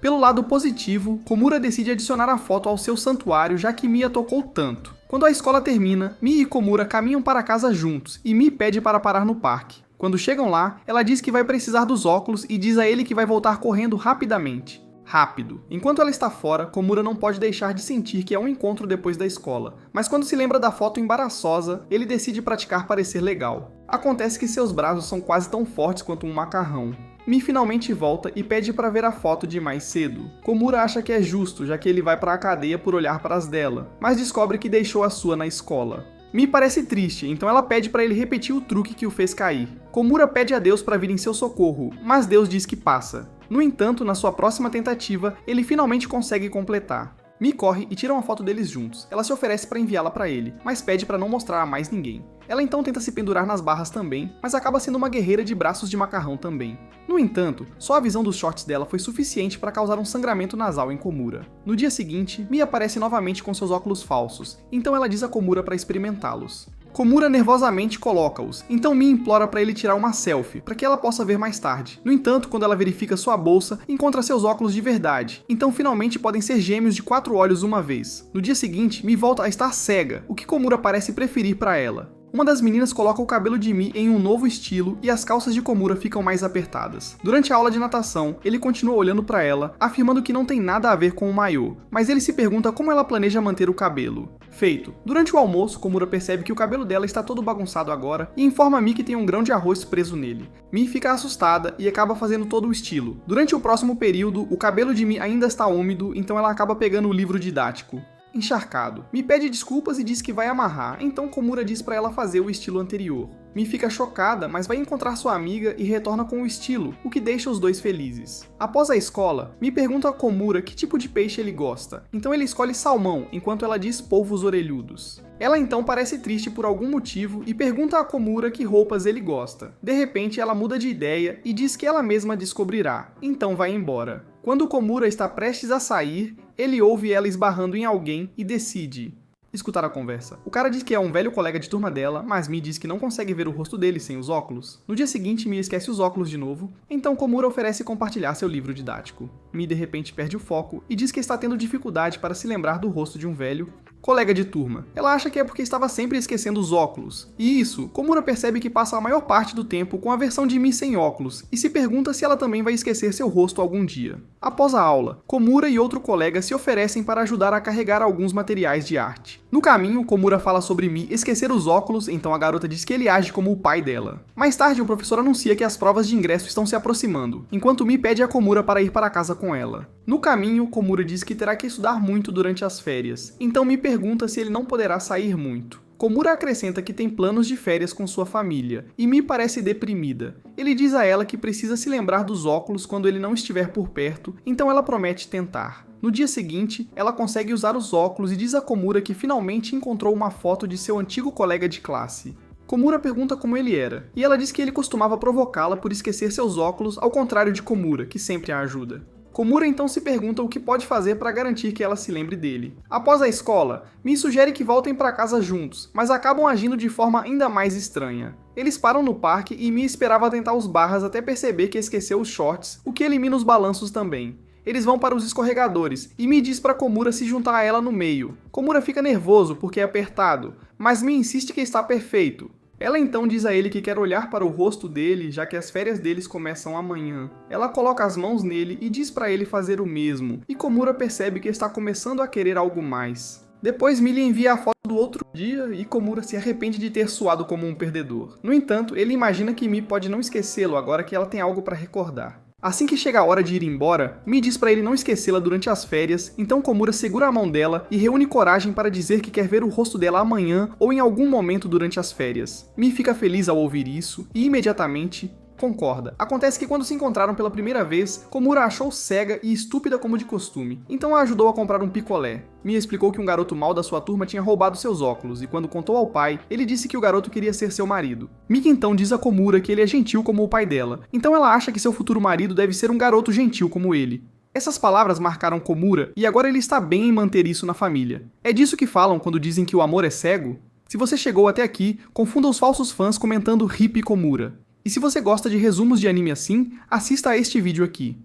[SPEAKER 1] Pelo lado positivo, Komura decide adicionar a foto ao seu santuário já que Mi a tocou tanto. Quando a escola termina, Mi e Komura caminham para casa juntos e Mi pede para parar no parque. Quando chegam lá, ela diz que vai precisar dos óculos e diz a ele que vai voltar correndo rapidamente. Rápido. Enquanto ela está fora, Komura não pode deixar de sentir que é um encontro depois da escola, mas quando se lembra da foto embaraçosa, ele decide praticar parecer legal. Acontece que seus braços são quase tão fortes quanto um macarrão. Mi finalmente volta e pede para ver a foto de mais cedo. Komura acha que é justo, já que ele vai para a cadeia por olhar para as dela, mas descobre que deixou a sua na escola. Mi parece triste, então ela pede para ele repetir o truque que o fez cair. Komura pede a Deus para vir em seu socorro, mas Deus diz que passa. No entanto, na sua próxima tentativa, ele finalmente consegue completar. Mi corre e tira uma foto deles juntos. Ela se oferece para enviá-la para ele, mas pede para não mostrar a mais ninguém. Ela então tenta se pendurar nas barras também, mas acaba sendo uma guerreira de braços de macarrão também. No entanto, só a visão dos shorts dela foi suficiente para causar um sangramento nasal em Komura. No dia seguinte, Mi aparece novamente com seus óculos falsos, então ela diz a Komura para experimentá-los. Komura nervosamente coloca-os, então Mi implora para ele tirar uma selfie, para que ela possa ver mais tarde. No entanto, quando ela verifica sua bolsa, encontra seus óculos de verdade, então finalmente podem ser gêmeos de 4 olhos uma vez. No dia seguinte, Mi volta a estar cega, o que Komura parece preferir para ela. Uma das meninas coloca o cabelo de Mi em um novo estilo e as calças de Komura ficam mais apertadas. Durante a aula de natação, ele continua olhando para ela, afirmando que não tem nada a ver com o maiô, mas ele se pergunta como ela planeja manter o cabelo. Feito. Durante o almoço, Komura percebe que o cabelo dela está todo bagunçado agora e informa Mi que tem um grão de arroz preso nele. Mi fica assustada e acaba fazendo todo o estilo. Durante o próximo período, o cabelo de Mi ainda está úmido, então ela acaba pegando o livro didático. Encharcado. Mi pede desculpas e diz que vai amarrar, então Komura diz para ela fazer o estilo anterior. Mi fica chocada, mas vai encontrar sua amiga e retorna com o estilo, o que deixa os dois felizes. Após a escola, Mi pergunta a Komura que tipo de peixe ele gosta, então ele escolhe salmão, enquanto ela diz polvos orelhudos. Ela então parece triste por algum motivo e pergunta a Komura que roupas ele gosta. De repente ela muda de ideia e diz que ela mesma descobrirá, então vai embora. Quando Komura está prestes a sair, ele ouve ela esbarrando em alguém e decide escutar a conversa. O cara diz que é um velho colega de turma dela, mas Mi diz que não consegue ver o rosto dele sem os óculos. No dia seguinte, Mi esquece os óculos de novo, então Komura oferece compartilhar seu livro didático. Mi de repente perde o foco e diz que está tendo dificuldade para se lembrar do rosto de um velho colega de turma. Ela acha que é porque estava sempre esquecendo os óculos. E isso, Komura percebe que passa a maior parte do tempo com a versão de Mi sem óculos, e se pergunta se ela também vai esquecer seu rosto algum dia. Após a aula, Komura e outro colega se oferecem para ajudar a carregar alguns materiais de arte. No caminho, Komura fala sobre Mi esquecer os óculos, então a garota diz que ele age como o pai dela. Mais tarde, o professor anuncia que as provas de ingresso estão se aproximando, enquanto Mi pede a Komura para ir para casa com ela. No caminho, Komura diz que terá que estudar muito durante as férias, então Mi pergunta se ele não poderá sair muito. Komura acrescenta que tem planos de férias com sua família, e Mi parece deprimida. Ele diz a ela que precisa se lembrar dos óculos quando ele não estiver por perto, então ela promete tentar. No dia seguinte, ela consegue usar os óculos e diz a Komura que finalmente encontrou uma foto de seu antigo colega de classe. Komura pergunta como ele era, e ela diz que ele costumava provocá-la por esquecer seus óculos, ao contrário de Komura, que sempre a ajuda. Komura então se pergunta o que pode fazer para garantir que ela se lembre dele. Após a escola, Mi sugere que voltem para casa juntos, mas acabam agindo de forma ainda mais estranha. Eles param no parque e Mi esperava tentar os barras até perceber que esqueceu os shorts, o que elimina os balanços também. Eles vão para os escorregadores e Mi diz para Komura se juntar a ela no meio. Komura fica nervoso porque é apertado, mas Mi insiste que está perfeito. Ela então diz a ele que quer olhar para o rosto dele, já que as férias deles começam amanhã. Ela coloca as mãos nele e diz para ele fazer o mesmo, e Komura percebe que está começando a querer algo mais. Depois Mi lhe envia a foto do outro dia e Komura se arrepende de ter suado como um perdedor. No entanto, ele imagina que Mi pode não esquecê-lo agora que ela tem algo para recordar. Assim que chega a hora de ir embora, Mi diz para ele não esquecê-la durante as férias, então Komura segura a mão dela e reúne coragem para dizer que quer ver o rosto dela amanhã ou em algum momento durante as férias. Mi fica feliz ao ouvir isso e imediatamente concorda. Acontece que quando se encontraram pela primeira vez, Komura a achou cega e estúpida como de costume, então a ajudou a comprar um picolé. Mi explicou que um garoto mau da sua turma tinha roubado seus óculos, e quando contou ao pai, ele disse que o garoto queria ser seu marido. Mika então diz a Komura que ele é gentil como o pai dela, então ela acha que seu futuro marido deve ser um garoto gentil como ele. Essas palavras marcaram Komura, e agora ele está bem em manter isso na família. É disso que falam quando dizem que o amor é cego? Se você chegou até aqui, confunda os falsos fãs comentando Hip Komura. E se você gosta de resumos de anime assim, assista a este vídeo aqui.